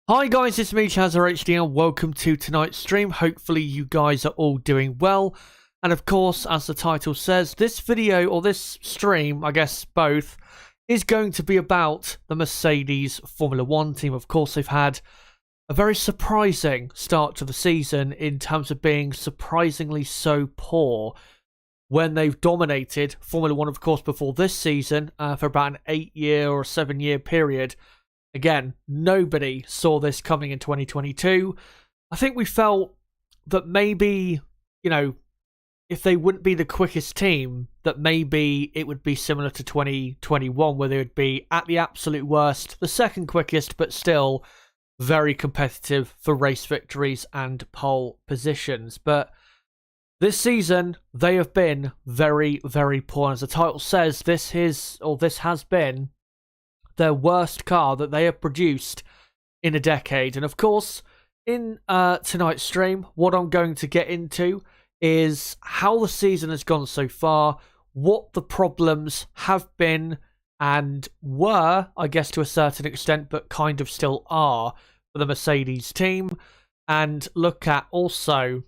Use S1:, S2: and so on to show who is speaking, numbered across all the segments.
S1: Hi guys, it's me ChazzaHD and welcome to tonight's stream. Hopefully you guys are all doing well. And of course, as the title says, this video or this stream, I guess both, is going to be about the Mercedes Formula 1 team. Of course, they've had a very surprising start to the season in terms of being surprisingly so poor when they've dominated Formula 1, of course, before this season for about an 8-year or 7-year period. Again, nobody saw this coming in 2022. I think we felt that maybe, if they wouldn't be the quickest team, that maybe it would be similar to 2021, where they would be, at the absolute worst, the second quickest, but still very competitive for race victories and pole positions. But this season, they have been very, very poor. As the title says, this has been their worst car that they have produced in a decade. And of course, in tonight's stream, what I'm going to get into is how the season has gone so far, what the problems have been and were, I guess to a certain extent, but kind of still are for the Mercedes team, and look at also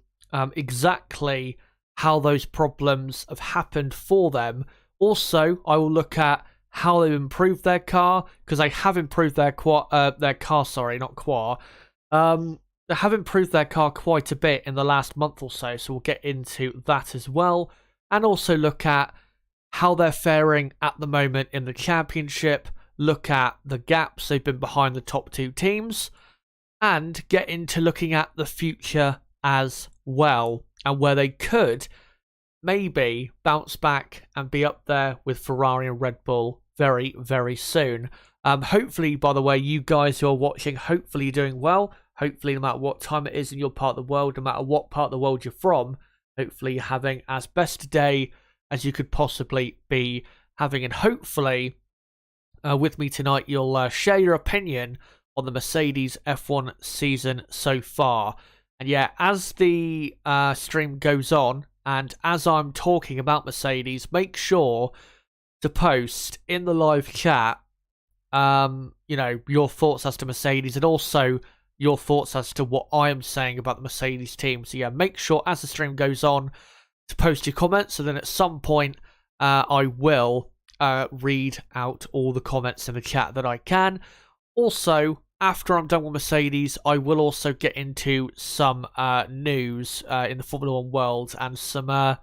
S1: exactly how those problems have happened for them. Also, I will look at how they've improved their car, because they have improved their car, they have improved their car quite a bit in the last month or so, so we'll get into that as well, and also look at how they're faring at the moment in the championship, look at the gaps they've been behind the top two teams, and get into looking at the future as well, and where they could maybe bounce back and be up there with Ferrari and Red Bull very, very soon. Hopefully, by the way, you guys who are watching, hopefully you're doing well. Hopefully, no matter what time it is in your part of the world, no matter what part of the world you're from, hopefully you're having as best a day as you could possibly be having. And hopefully, with me tonight, you'll share your opinion on the Mercedes F1 season so far. And yeah, as the stream goes on, and as I'm talking about Mercedes, make sure to post in the live chat, your thoughts as to Mercedes, and also your thoughts as to what I am saying about the Mercedes team. So yeah, make sure as the stream goes on to post your comments, so then at some point I will read out all the comments in the chat that I can. Also, after I'm done with Mercedes, I will also get into some news in the Formula 1 world and some, I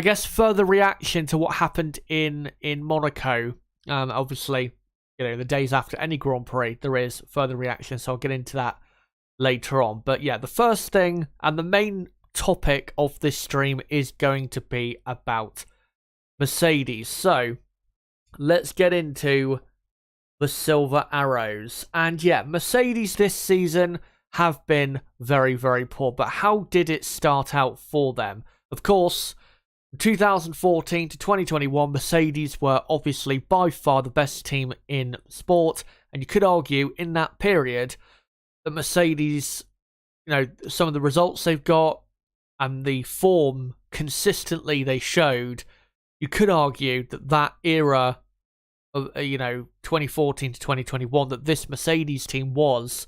S1: guess, further reaction to what happened in Monaco. Obviously, the days after any Grand Prix, there is further reaction, so I'll get into that later on. But yeah, the first thing and the main topic of this stream is going to be about Mercedes. So let's get into the Silver Arrows. And yeah, Mercedes this season have been very, very poor. But how did it start out for them? Of course, from 2014 to 2021, Mercedes were obviously by far the best team in sport. And you could argue in that period that Mercedes, some of the results they've got and the form consistently they showed, you could argue that that era of 2014 to 2021, that this Mercedes team was,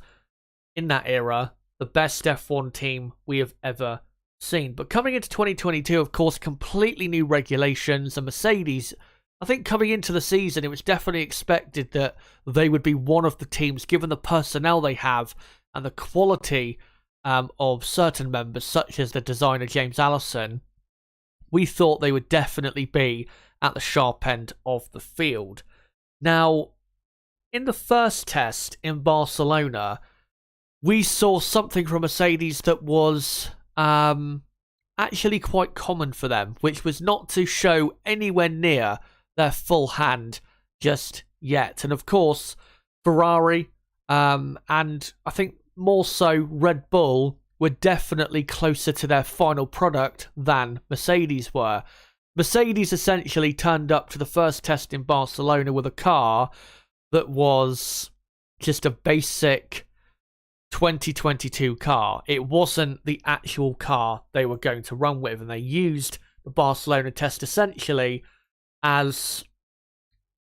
S1: in that era, the best F1 team we have ever seen. But coming into 2022, of course, completely new regulations, and Mercedes, I think coming into the season, it was definitely expected that they would be one of the teams, given the personnel they have and the quality of certain members, such as the designer James Allison. We thought they would definitely be at the sharp end of the field. Now, in the first test in Barcelona, we saw something from Mercedes that was actually quite common for them, which was not to show anywhere near their full hand just yet. And of course, Ferrari and I think more so Red Bull were definitely closer to their final product than Mercedes were. Mercedes essentially turned up to the first test in Barcelona with a car that was just a basic 2022 car. It wasn't the actual car they were going to run with, and they used the Barcelona test essentially as,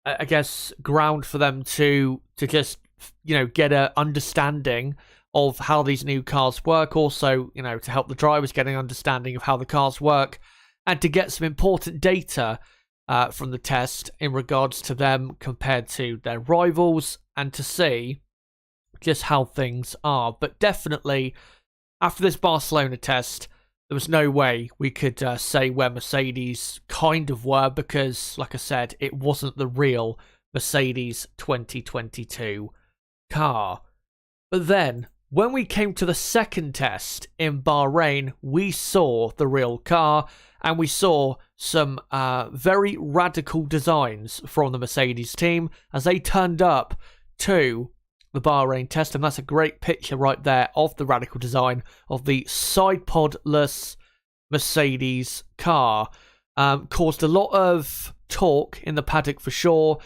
S1: I guess, ground for them to just get an understanding of how these new cars work. Also, to help the drivers get an understanding of how the cars work, and to get some important data from the test in regards to them compared to their rivals, and to see just how things are. But definitely, after this Barcelona test, there was no way we could say where Mercedes kind of were, because, like I said, it wasn't the real Mercedes 2022 car. But then, when we came to the second test in Bahrain, we saw the real car, and we saw some very radical designs from the Mercedes team as they turned up to the Bahrain test. And that's a great picture right there of the radical design of the side podless Mercedes car. Caused a lot of talk in the paddock for sure.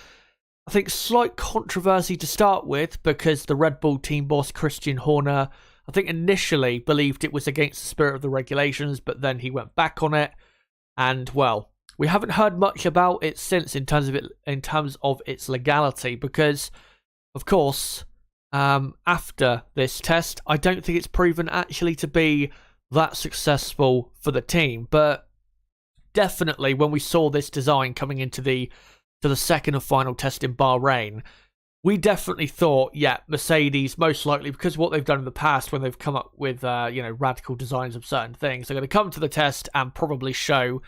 S1: I think slight controversy to start with, because the Red Bull team boss Christian Horner, I think initially believed it was against the spirit of the regulations, but then he went back on it. And well, we haven't heard much about it since in terms of its legality, because of course, after this test, I don't think it's proven actually to be that successful for the team. But definitely, when we saw this design coming into the second and final test in Bahrain, we definitely thought, yeah, Mercedes, most likely, because of what they've done in the past when they've come up with, radical designs of certain things, they're going to come to the test and probably show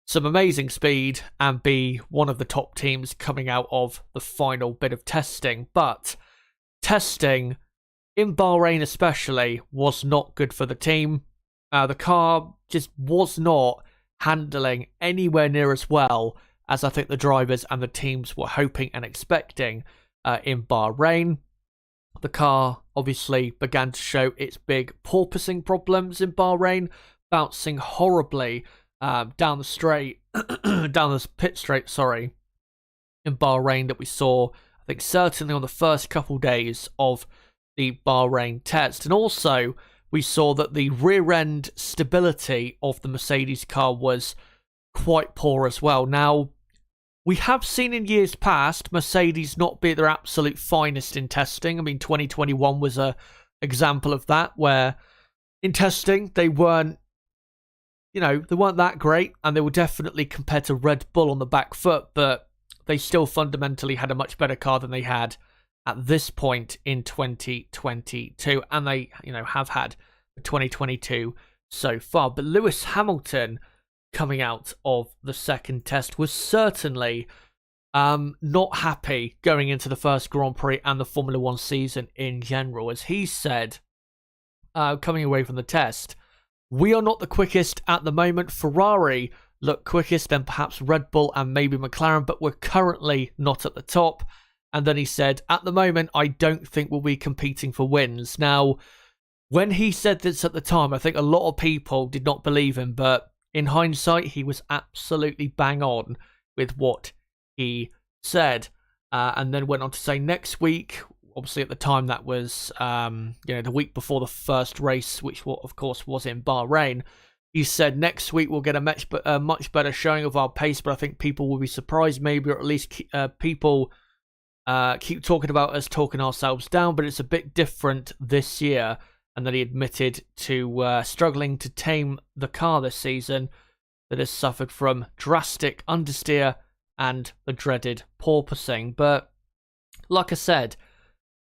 S1: some amazing speed and be one of the top teams coming out of the final bit of testing. But testing, in Bahrain especially, was not good for the team. The car just was not handling anywhere near as well as I think the drivers and the teams were hoping and expecting in Bahrain. The car obviously began to show its big porpoising problems in Bahrain, bouncing horribly down the straight, down the pit straight, in Bahrain, that we saw, I think, certainly on the first couple days of the Bahrain test. And also, we saw that the rear end stability of the Mercedes car was quite poor as well. Now, we have seen in years past Mercedes not be at their absolute finest in testing. I mean, 2021 was a example of that, where in testing they weren't that great, and they were definitely, compared to Red Bull, on the back foot, but they still fundamentally had a much better car than they had at this point in 2022, and they have had 2022 so far. But Lewis Hamilton, coming out of the second test, was certainly not happy going into the first Grand Prix and the Formula 1 season in general. As he said, coming away from the test, "We are not the quickest at the moment. Ferrari look quickest, then perhaps Red Bull and maybe McLaren, but we're currently not at the top." And then he said, "At the moment, I don't think we'll be competing for wins." Now, when he said this at the time, I think a lot of people did not believe him, but in hindsight, he was absolutely bang on with what he said. And then went on to say next week, obviously at the time that was the week before the first race, which of course was in Bahrain. He said next week we'll get a much better showing of our pace, but I think people will be surprised maybe, or at least people keep talking about us talking ourselves down, but it's a bit different this year. And then he admitted to struggling to tame the car this season, that has suffered from drastic understeer and the dreaded porpoising. But like I said,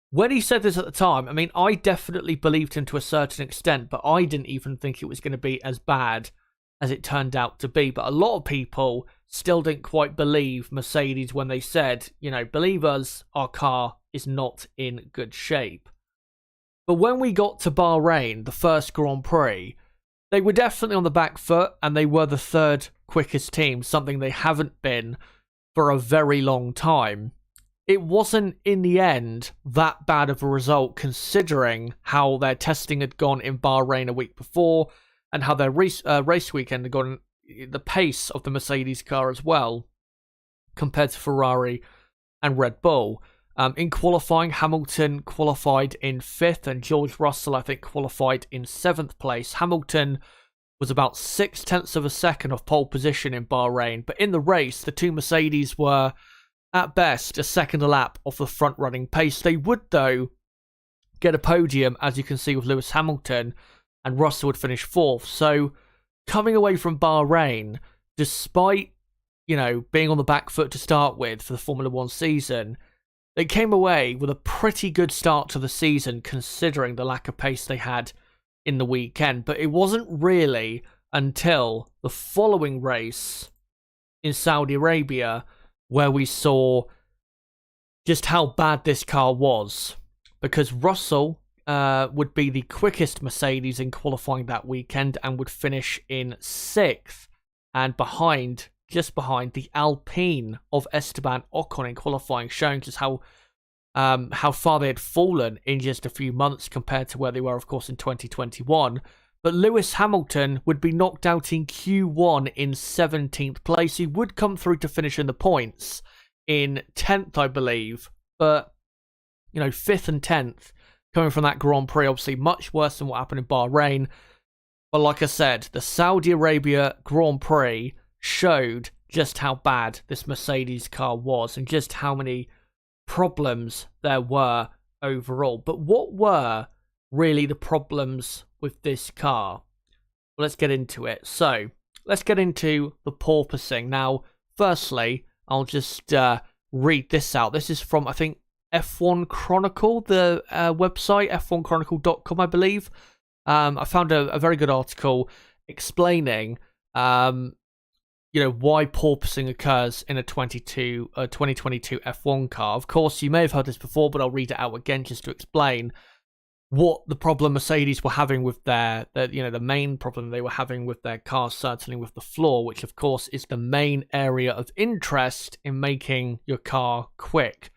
S1: when he said this at the time, I mean, I definitely believed him to a certain extent, but I didn't even think it was going to be as bad as it turned out to be. But a lot of people still didn't quite believe Mercedes when they said, believe us, our car is not in good shape. But when we got to Bahrain, the first Grand Prix, they were definitely on the back foot, and they were the third quickest team, something they haven't been for a very long time. It wasn't, in the end, that bad of a result, considering how their testing had gone in Bahrain a week before, and how their race weekend had gone, the pace of the Mercedes car as well, compared to Ferrari and Red Bull. In qualifying, Hamilton qualified in 5th, and George Russell, I think, qualified in 7th place. Hamilton was about 0.6 of a second off pole position in Bahrain, but in the race, the two Mercedes were at best a second a lap off the front running pace. They would, though, get a podium, as you can see with Lewis Hamilton, and Russell would finish 4th. So coming away from Bahrain, despite, being on the back foot to start with for the Formula 1 season, they came away with a pretty good start to the season considering the lack of pace they had in the weekend. But it wasn't really until the following race in Saudi Arabia where we saw just how bad this car was. Because Russell would be the quickest Mercedes in qualifying that weekend and would finish in 6th, and just behind the Alpine of Esteban Ocon in qualifying, showing just how far they had fallen in just a few months compared to where they were, of course, in 2021. But Lewis Hamilton would be knocked out in Q1 in 17th place. He would come through to finish in the points in 10th, I believe, but 5th and 10th coming from that Grand Prix, obviously much worse than what happened in Bahrain. But like I said, the Saudi Arabia Grand Prix showed just how bad this Mercedes car was and just how many problems there were overall. But what were really the problems with this car? Well, let's get into it. So let's get into the porpoising. Now, firstly, I'll just read this out. This is from, I think, F1 Chronicle, the website, f1chronicle.com, I believe. I found a very good article explaining, why porpoising occurs in a 2022 F1 car. Of course, you may have heard this before, but I'll read it out again just to explain what the problem Mercedes were having with the main problem they were having with their cars, certainly with the floor, which of course is the main area of interest in making your car quick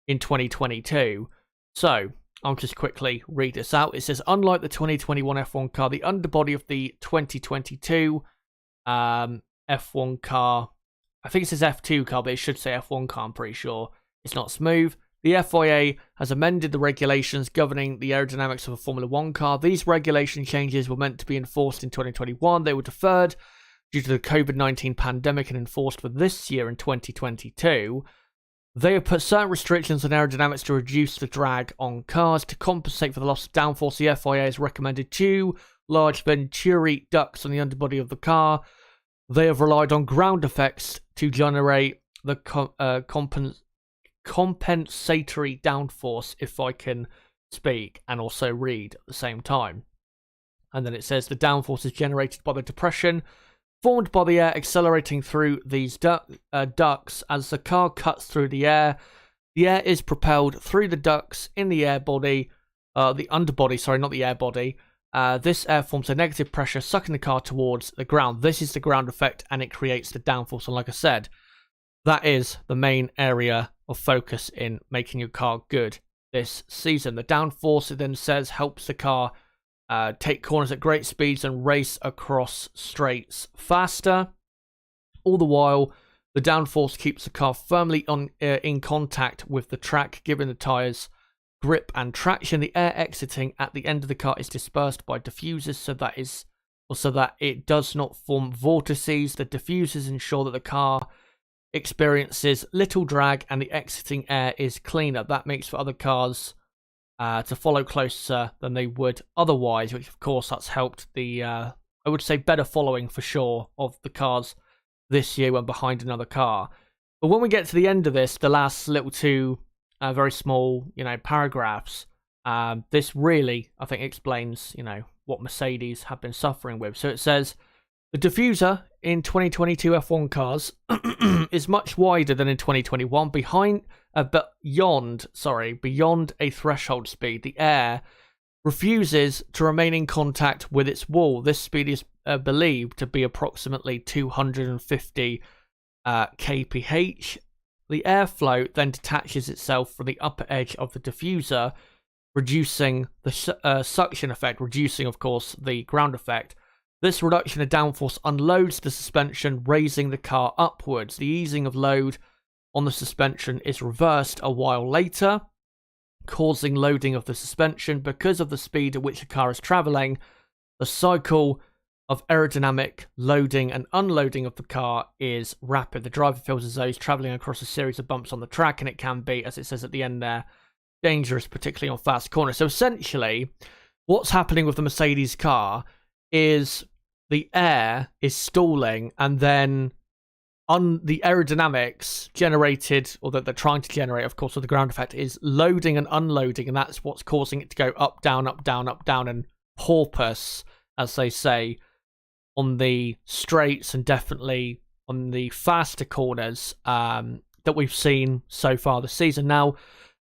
S1: in 2022. So I'll just quickly read this out. It says, unlike the 2021 F1 car, the underbody of the 2022 F1 car, I think it says F2 car, but it should say F1 car, I'm pretty sure. It's not smooth. The FIA has amended the regulations governing the aerodynamics of a Formula 1 car. These regulation changes were meant to be enforced in 2021. They were deferred due to the COVID-19 pandemic and enforced for this year in 2022. They have put certain restrictions on aerodynamics to reduce the drag on cars. To compensate for the loss of downforce, the FIA has recommended 2 large Venturi ducts on the underbody of the car. They have relied on ground effects to generate the compensatory downforce, if I can speak and also read at the same time. And then it says the downforce is generated by the depression formed by the air accelerating through these ducts. As the car cuts through the air is propelled through the ducts in the the underbody, sorry, not the air body. This air forms a negative pressure, sucking the car towards the ground. This is the ground effect, and it creates the downforce. And like I said, that is the main area of focus in making your car good this season. The downforce, it then says, helps the car take corners at great speeds and race across straights faster. All the while, the downforce keeps the car firmly in contact with the track, giving the tyres grip and traction. The air exiting at the end of the car is dispersed by diffusers, so that it does not form vortices. The diffusers ensure that the car experiences little drag and the exiting air is cleaner. That makes for other cars to follow closer than they would otherwise, which of course that's helped the, I would say, better following for sure of the cars this year when behind another car. But when we get to the end of this, the last little 2 very small, paragraphs, this really, I think, explains, what Mercedes have been suffering with. So it says, the diffuser in 2022 F1 cars is much wider than in 2021. Beyond a threshold speed, the air refuses to remain in contact with its wall. This speed is believed to be approximately 250 kph. The airflow then detaches itself from the upper edge of the diffuser, reducing the suction effect, reducing, of course, the ground effect. This reduction of downforce unloads the suspension, raising the car upwards. The easing of load on the suspension is reversed a while later, causing loading of the suspension. Because of the speed at which the car is travelling, the cycle of aerodynamic loading and unloading of the car is rapid. The driver feels as though he's traveling across a series of bumps on the track, and it can be, as it says at the end there, dangerous, particularly on fast corners. So essentially, what's happening with the Mercedes car is the air is stalling, and then the aerodynamics generated, or that they're trying to generate, of course, with the ground effect, is loading and unloading, and that's what's causing it to go up, down, up, down, up, down, and porpoise, as they say, on the straights and definitely on the faster corners that we've seen so far this season. Now,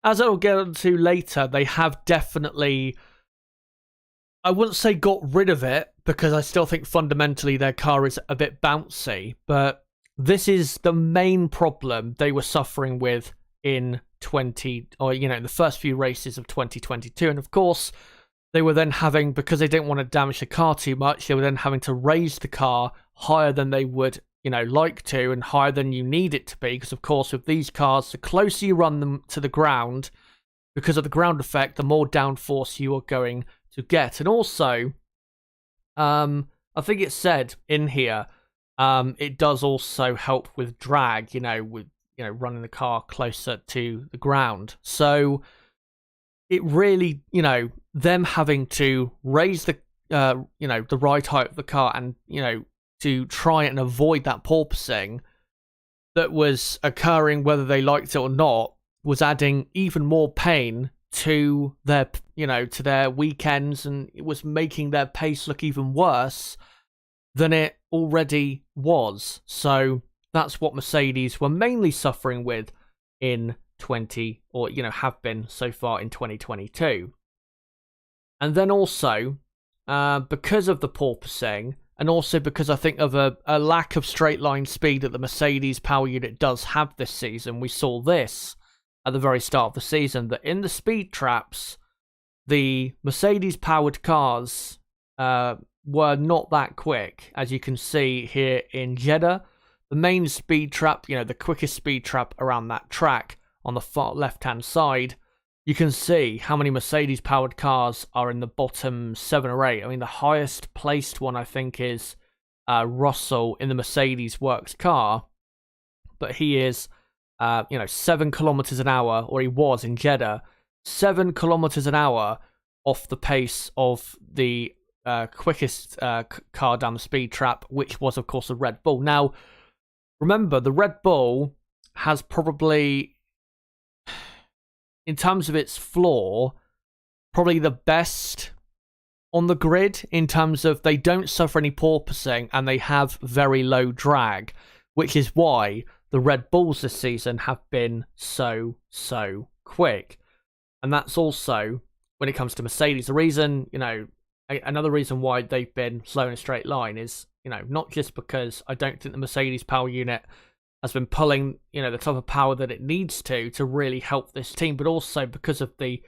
S1: as I'll get into later, they have definitely, I wouldn't say got rid of it, because I still think fundamentally their car is a bit bouncy, but this is the main problem they were suffering with in in the first few races of 2022. And of course, they were then having, because they didn't want to damage the car too much, they were then having to raise the car higher than they would, like to, and higher than you need it to be. Because of course, with these cars, the closer you run them to the ground, because of the ground effect, the more downforce you are going to get. And also, I think it said in here, it does also help with drag, with running the car closer to the ground. So it really, them having to raise the the ride height of the car, and to try and avoid that porpoising that was occurring whether they liked it or not, was adding even more pain to their to their weekends, and it was making their pace look even worse than it already was. So that's what Mercedes were mainly suffering with in have been so far in 2022. And then also, because of the porpoising, and also because I think of a lack of straight line speed that the Mercedes power unit does have this season, we saw this at the very start of the season, that in the speed traps, the Mercedes powered cars were not that quick. As you can see here in Jeddah, the main speed trap, the quickest speed trap around that track on the far left hand side, you can see how many Mercedes-powered cars are in the bottom 7 or 8. I mean, the highest placed one, I think, is Russell in the Mercedes Works car. But he is, 7 kilometers an hour, or he was in Jeddah, 7 kilometers an hour off the pace of the quickest car down the speed trap, which was, of course, the Red Bull. Now, remember, the Red Bull has probably, in terms of its floor, probably the best on the grid, in terms of they don't suffer any porpoising and they have very low drag, which is why the Red Bulls this season have been so quick. And that's also, when it comes to Mercedes, the reason, another reason why they've been slow in a straight line is, not just because I don't think the Mercedes power unit has been pulling, the type of power that it needs to really help this team, but also because of the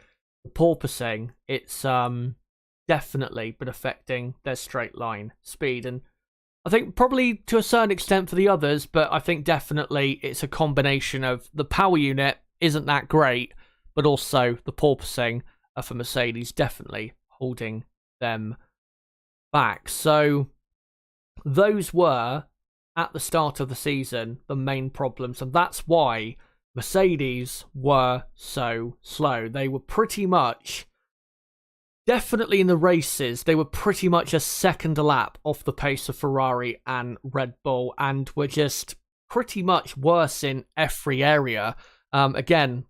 S1: porpoising, it's definitely been affecting their straight line speed. And I think probably to a certain extent for the others, but I think definitely it's a combination of the power unit isn't that great, but also the porpoising for Mercedes definitely holding them back. So those were, at the start of the season, the main problems, and that's why Mercedes were so slow. They were pretty much, definitely in the races, they were pretty much a second a lap off the pace of Ferrari and Red Bull, and were just pretty much worse in every area. Again,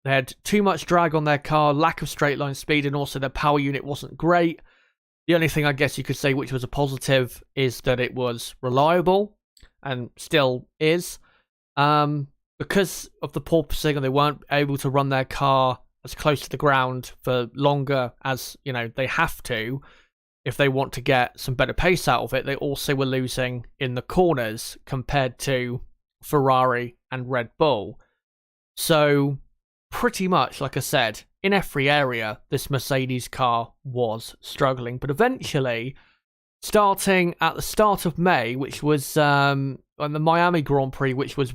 S1: they had too much drag on their car, lack of straight line speed, and also their power unit wasn't great. The only thing I guess you could say which was a positive is that it was reliable, and still is. Because of the porpoising, and they weren't able to run their car as close to the ground for longer as, they have to, if they want to get some better pace out of it. They also were losing in the corners compared to Ferrari and Red Bull. So, pretty much, like I said, in every area, this Mercedes car was struggling. But eventually, starting at the start of May, which was on the Miami Grand Prix, which was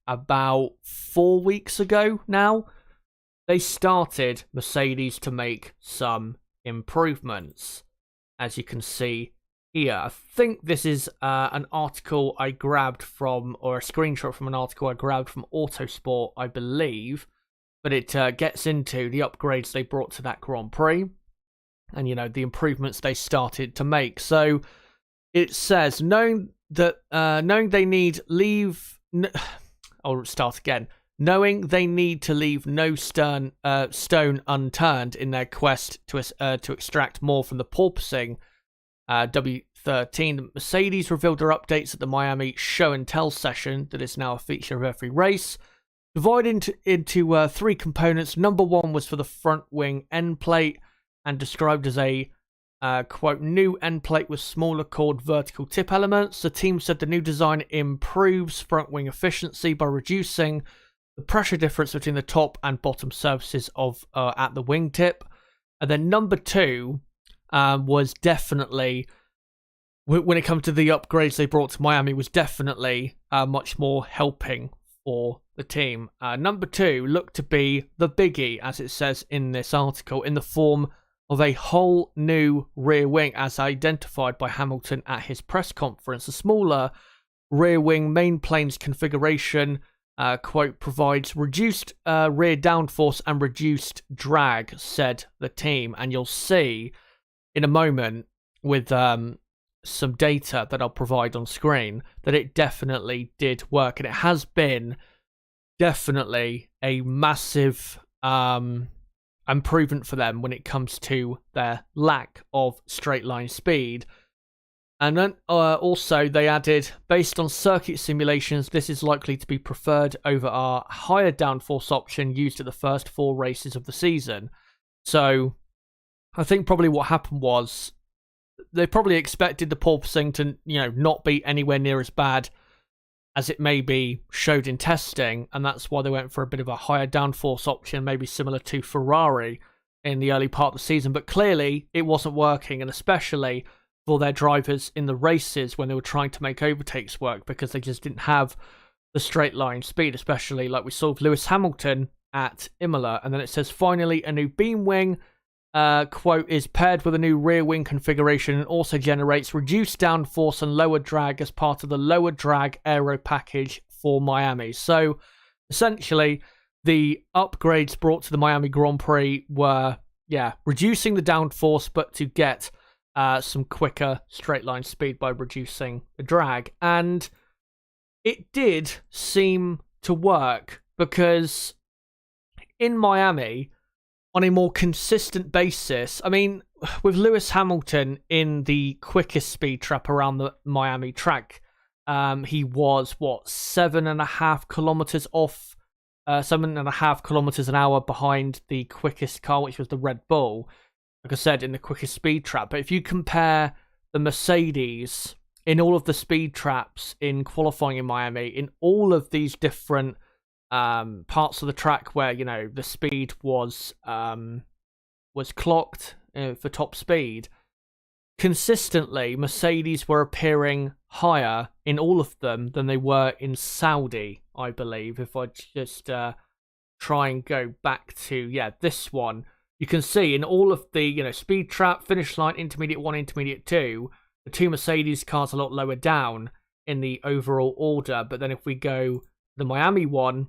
S1: about 4 weeks ago now, they started, Mercedes, to make some improvements. As you can see here. I think this is an article I grabbed from, or a screenshot from an article I grabbed from Autosport, I believe. But it gets into the upgrades they brought to that Grand Prix and, the improvements they started to make. So it says, knowing they need leave... I'll start again. Knowing they need to leave no stone unturned in their quest to extract more from the porpoising, W13, Mercedes revealed their updates at the Miami Show and Tell session that is now a feature of every race. Divided into 3 components. Number 1 was for the front wing end plate and described as a quote, new end plate with smaller chord vertical tip elements. The team said the new design improves front wing efficiency by reducing the pressure difference between the top and bottom surfaces of at the wingtip. And then number 2 was definitely, when it comes to the upgrades they brought to Miami, was definitely much more helping for the team. Number 2 looked to be the biggie, as it says in this article, in the form of a whole new rear wing, as identified by Hamilton at his press conference. A smaller rear wing main planes configuration, quote, provides reduced rear downforce and reduced drag, said the team. And you'll see in a moment with some data that I'll provide on screen that it definitely did work. And it has been definitely a massive improvement for them when it comes to their lack of straight line speed. And then also they added, based on circuit simulations, this is likely to be preferred over our higher downforce option used at the first 4 races of the season. So I think probably what happened was they probably expected the porpoising to, not be anywhere near as bad as it maybe showed in testing, and that's why they went for a bit of a higher downforce option, maybe similar to Ferrari in the early part of the season. But clearly it wasn't working, and especially for their drivers in the races when they were trying to make overtakes work, because they just didn't have the straight line speed, especially like we saw with Lewis Hamilton at Imola. And then it says, finally, a new beam wing, quote, is paired with a new rear wing configuration and also generates reduced downforce and lower drag as part of the lower drag aero package for Miami. So essentially the upgrades brought to the Miami Grand Prix were reducing the downforce, but to get some quicker straight line speed by reducing the drag. And it did seem to work, because in Miami, on a more consistent basis, I mean, with Lewis Hamilton in the quickest speed trap around the Miami track, he was 7.5 kilometers off, 7.5 kilometers an hour behind the quickest car, which was the Red Bull, like I said, in the quickest speed trap. But if you compare the Mercedes in all of the speed traps in qualifying in Miami, in all of these different parts of the track where the speed was clocked for top speed, consistently Mercedes were appearing higher in all of them than they were in Saudi, I believe. If I just try and go back to this one, you can see in all of the speed trap, finish line, intermediate 1, intermediate 2, the 2 Mercedes cars a lot lower down in the overall order. But then if we go the Miami one,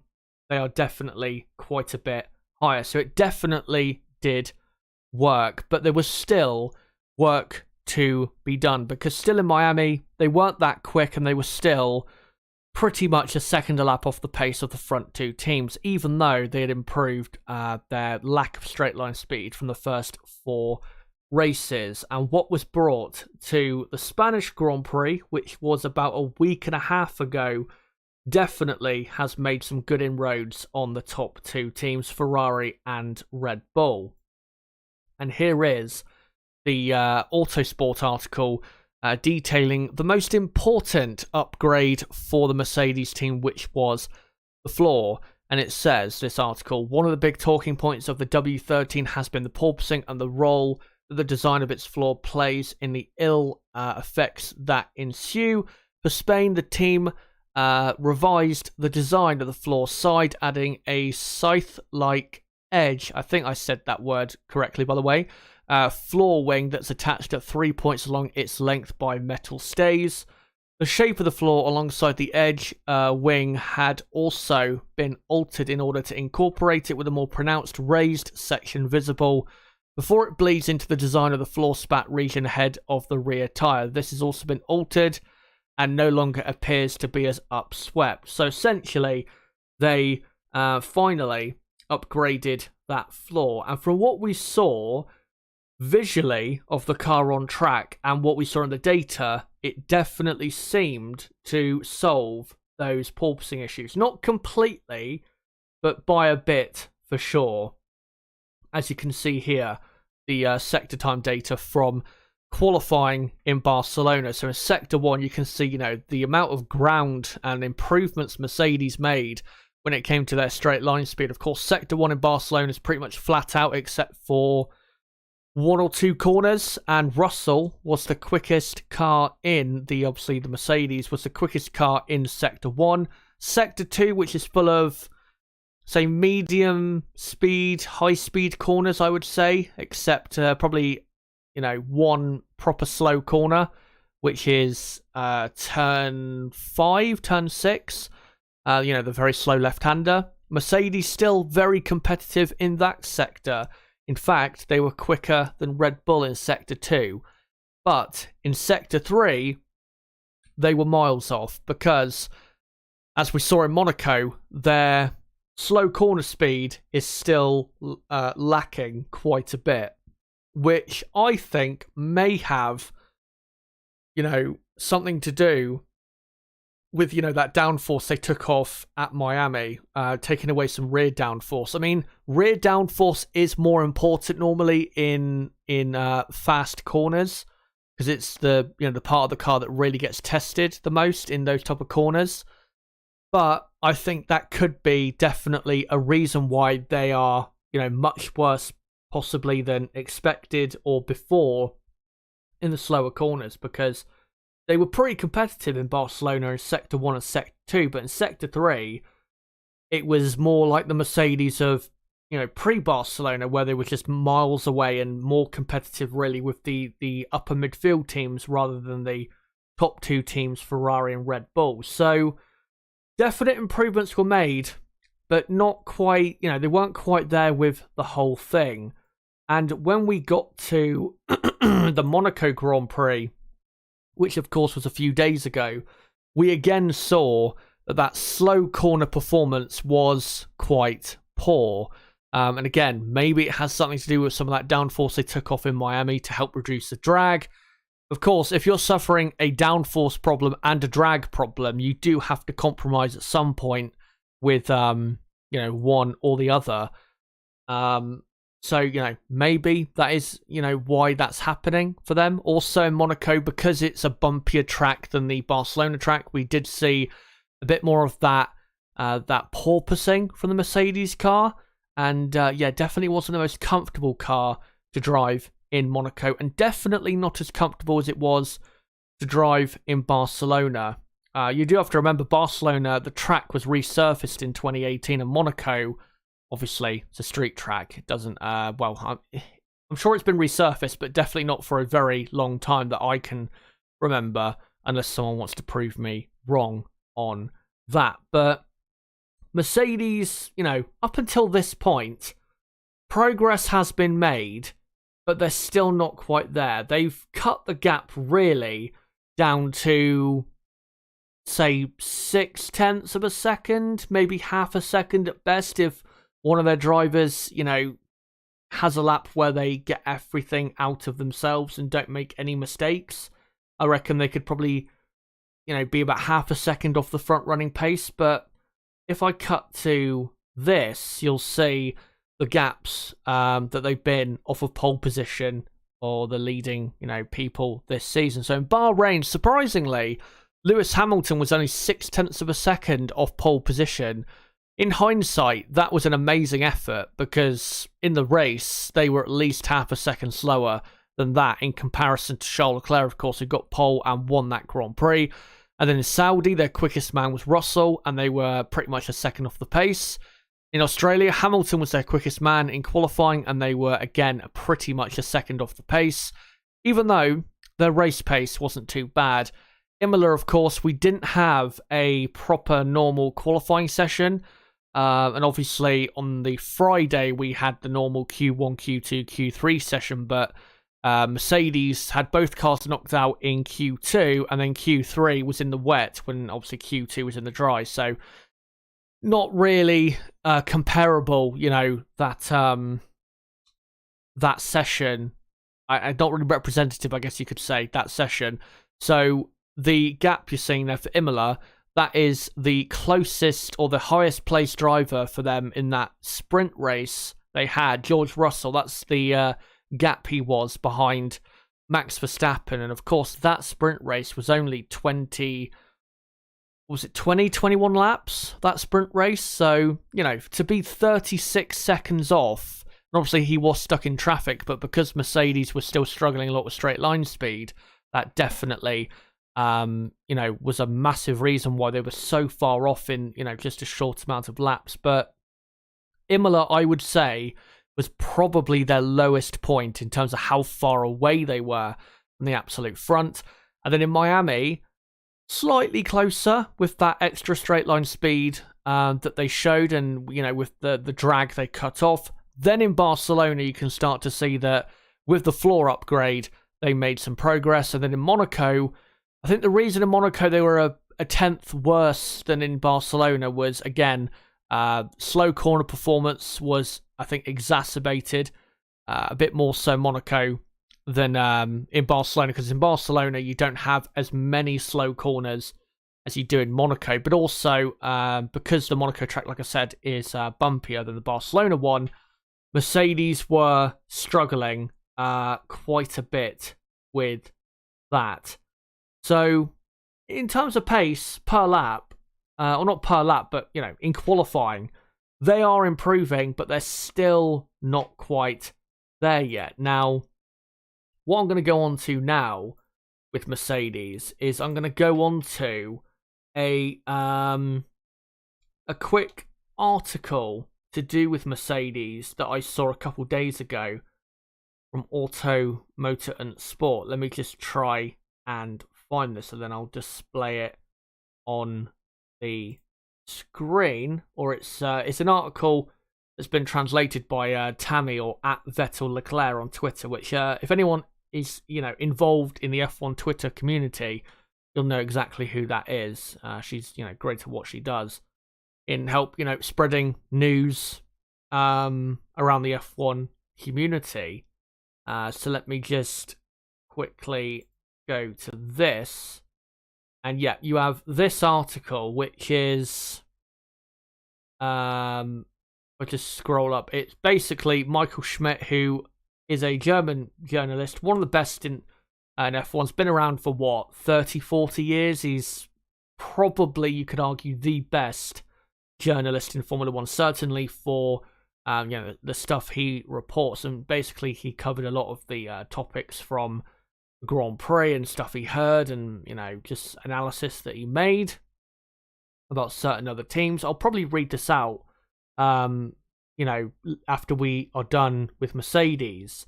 S1: they are definitely quite a bit higher. So it definitely did work, but there was still work to be done, because still in Miami, they weren't that quick, and they were still pretty much a second a lap off the pace of the front 2 teams, even though they had improved their lack of straight line speed from the first 4 races. And what was brought to the Spanish Grand Prix, which was about a week and a half ago, definitely has made some good inroads on the top 2 teams, Ferrari and Red Bull. And here is the Autosport article detailing the most important upgrade for the Mercedes team, which was the floor. And it says, this article, one of the big talking points of the W13 has been the porpoising and the role that the design of its floor plays in the ill effects that ensue. For Spain, the team revised the design of the floor side, adding a scythe-like edge. I think I said that word correctly, by the way. floor wing that's attached at 3 points along its length by metal stays. The shape of the floor alongside the edge wing had also been altered in order to incorporate it with a more pronounced raised section visible before it bleeds into the design of the floor spat region ahead of the rear tyre. This has also been altered and no longer appears to be as upswept. So essentially, they finally upgraded that floor. And from what we saw visually of the car on track and what we saw in the data, it definitely seemed to solve those porpoising issues. Not completely, but by a bit for sure. As you can see here, the sector time data from qualifying in Barcelona. So in Sector 1, you can see, the amount of ground and improvements Mercedes made when it came to their straight line speed. Of course, Sector 1 in Barcelona is pretty much flat out except for 1 or 2 corners, and Russell was the quickest car in the Mercedes was the quickest car in Sector 1. Sector 2, which is full of, say, medium speed, high speed corners, I would say, except probably, one proper slow corner, which is turn 5, turn 6, the very slow left-hander. Mercedes still very competitive in that sector. In fact, they were quicker than Red Bull in Sector 2. But in Sector 3, they were miles off because, as we saw in Monaco, their slow corner speed is still lacking quite a bit, which I think may have, something to do with, that downforce they took off at Miami, taking away some rear downforce. I mean, rear downforce is more important normally in fast corners because it's the part of the car that really gets tested the most in those type of corners. But I think that could be definitely a reason why they are, much worse possibly than expected or before in the slower corners, because they were pretty competitive in Barcelona in Sector 1 and Sector 2, but in Sector 3, it was more like the Mercedes of, pre-Barcelona, where they were just miles away and more competitive, really, with the upper midfield teams rather than the top 2 teams, Ferrari and Red Bull. So, definite improvements were made, but not quite, they weren't quite there with the whole thing. And when we got to the Monaco Grand Prix, which of course was a few days ago, we again saw that slow corner performance was quite poor. And again, maybe it has something to do with some of that downforce they took off in Miami to help reduce the drag. Of course, if you're suffering a downforce problem and a drag problem, you do have to compromise at some point with, one or the other. So, maybe that is, why that's happening for them. Also in Monaco, because it's a bumpier track than the Barcelona track, we did see a bit more of that porpoising from the Mercedes car. And, definitely wasn't the most comfortable car to drive in Monaco, and definitely not as comfortable as it was to drive in Barcelona. You do have to remember, Barcelona, the track was resurfaced in 2018, and Monaco, obviously, it's a street track. It doesn't, I'm sure it's been resurfaced, but definitely not for a very long time that I can remember, unless someone wants to prove me wrong on that. But Mercedes, up until this point, progress has been made, but they're still not quite there. They've cut the gap really down to, say, 0.6 of a second, maybe half a second at best, if one of their drivers, has a lap where they get everything out of themselves and don't make any mistakes. I reckon they could probably, be about half a second off the front running pace. But if I cut to this, you'll see the gaps that they've been off of pole position or the leading, people this season. So in Bahrain, surprisingly, Lewis Hamilton was only 0.6 of a second off pole position. In hindsight, that was an amazing effort because in the race, they were at least half a second slower than that in comparison to Charles Leclerc, of course, who got pole and won that Grand Prix. And then in Saudi, their quickest man was Russell, and they were pretty much a second off the pace. In Australia, Hamilton was their quickest man in qualifying, and they were, again, pretty much a second off the pace, even though their race pace wasn't too bad. Imola, of course, we didn't have a proper normal qualifying session, and obviously on the Friday we had the normal Q1, Q2, Q3 session, but Mercedes had both cars knocked out in Q2, and then Q3 was in the wet when obviously Q2 was in the dry, so not really comparable, that session. Not really representative, I guess you could say, that session. So the gap you're seeing there for Imola, that is the closest or the highest placed driver for them in that sprint race they had. George Russell, that's the gap he was behind Max Verstappen. And of course, that sprint race was only 21 laps, that sprint race? So, to be 36 seconds off, and obviously he was stuck in traffic, but because Mercedes was still struggling a lot with straight line speed, that definitely, was a massive reason why they were so far off in, just a short amount of laps. But Imola, I would say, was probably their lowest point in terms of how far away they were from the absolute front. And then in Miami, slightly closer with that extra straight line speed that they showed, and with the drag they cut off. Then in Barcelona you can start to see that with the floor upgrade they made some progress. And then in Monaco, I think the reason in Monaco they were a tenth worse than in Barcelona was, again, slow corner performance was, I think, exacerbated a bit more so Monaco than in Barcelona, because in Barcelona you don't have as many slow corners as you do in Monaco, but also because the Monaco track, like I said, is bumpier than the Barcelona one, Mercedes were struggling quite a bit with that. So in terms of pace per lap, or not per lap, but in qualifying, they are improving, but they're still not quite there yet. Now, what I'm going to go on to now with Mercedes is I'm going to go on to a quick article to do with Mercedes that I saw a couple days ago from Auto, Motor and Sport. Let me just try and find this, and then I'll display it on the screen. Or it's an article that's been translated by Tammy, or at Vettel Leclerc on Twitter, which if anyone is involved in the F1 Twitter community, you'll know exactly who that is. She's great at what she does in help spreading news around the F1 community. So let me just quickly go to this, and yeah, you have this article, which is I'll just scroll up. It's basically Michael Schmidt, who is a German journalist, one of the best in F1's been around for 30-40 years. He's probably, you could argue, the best journalist in Formula 1, certainly for the stuff he reports. And basically he covered a lot of the topics from Grand Prix and stuff he heard, and just analysis that he made about certain other teams. I'll probably read this out after we are done with Mercedes.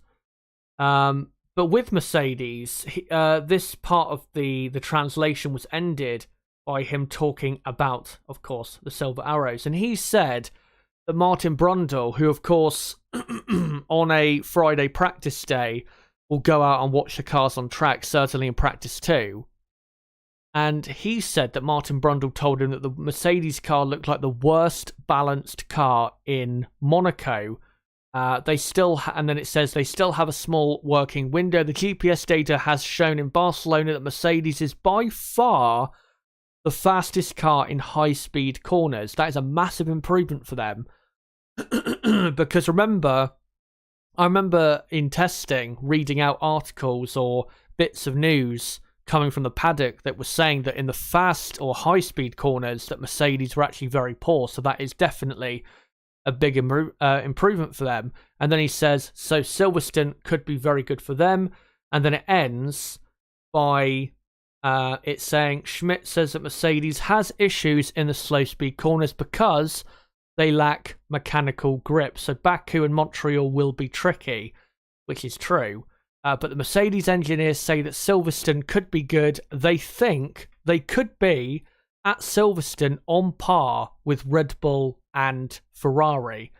S1: But with Mercedes, this part of the translation was ended by him talking about, of course, the Silver Arrows. And he said that Martin Brundle, who, of course, on a Friday practice day, will go out and watch the cars on track, certainly in practice too. And he said that Martin Brundle told him that the Mercedes car looked like the worst balanced car in Monaco. They still, and then it says they still have a small working window. The GPS data has shown in Barcelona that Mercedes is by far the fastest car in high-speed corners. That is a massive improvement for them. Because I remember in testing, reading out articles or bits of news coming from the paddock that was saying that in the fast or high-speed corners that Mercedes were actually very poor. So that is definitely a big improvement for them. And then he says, so Silverstone could be very good for them. And then it ends by it saying, Schmidt says that Mercedes has issues in the slow speed corners because they lack mechanical grip. So Baku and Montreal will be tricky, which is true. But the Mercedes engineers say that Silverstone could be good. They think they could be at Silverstone on par with Red Bull and Ferrari.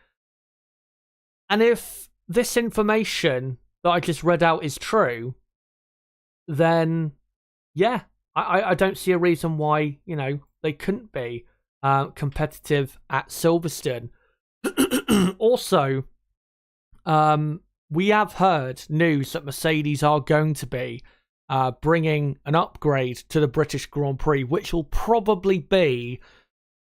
S1: And if this information that I just read out is true, then yeah, I don't see a reason why, they couldn't be competitive at Silverstone. Also, we have heard news that Mercedes are going to be bringing an upgrade to the British Grand Prix, which will probably be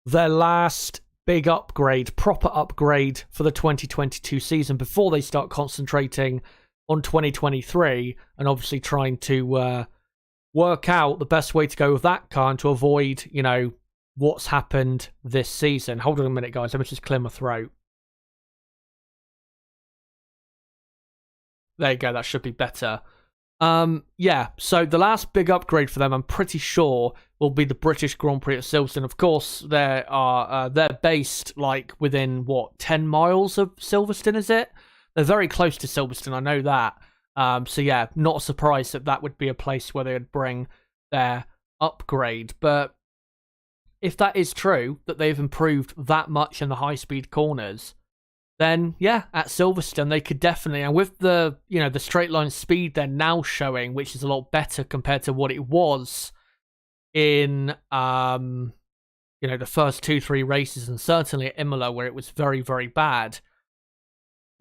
S1: their last big upgrade, proper upgrade for the 2022 season before they start concentrating on 2023 and obviously trying to work out the best way to go with that car and to avoid, what's happened this season. Hold on a minute, guys. Let me just clear my throat. There you go. That should be better. Yeah, so the last big upgrade for them, I'm pretty sure, will be the British Grand Prix at Silverstone. Of course, they're based like within 10 miles of Silverstone, is it? They're very close to Silverstone, I know that. So yeah, not surprised that would be a place where they would bring their upgrade. But if that is true, that they've improved that much in the high-speed corners, then yeah, at Silverstone they could definitely, and with the the straight line speed they're now showing, which is a lot better compared to what it was in the first 2-3 races, and certainly at Imola where it was very, very bad,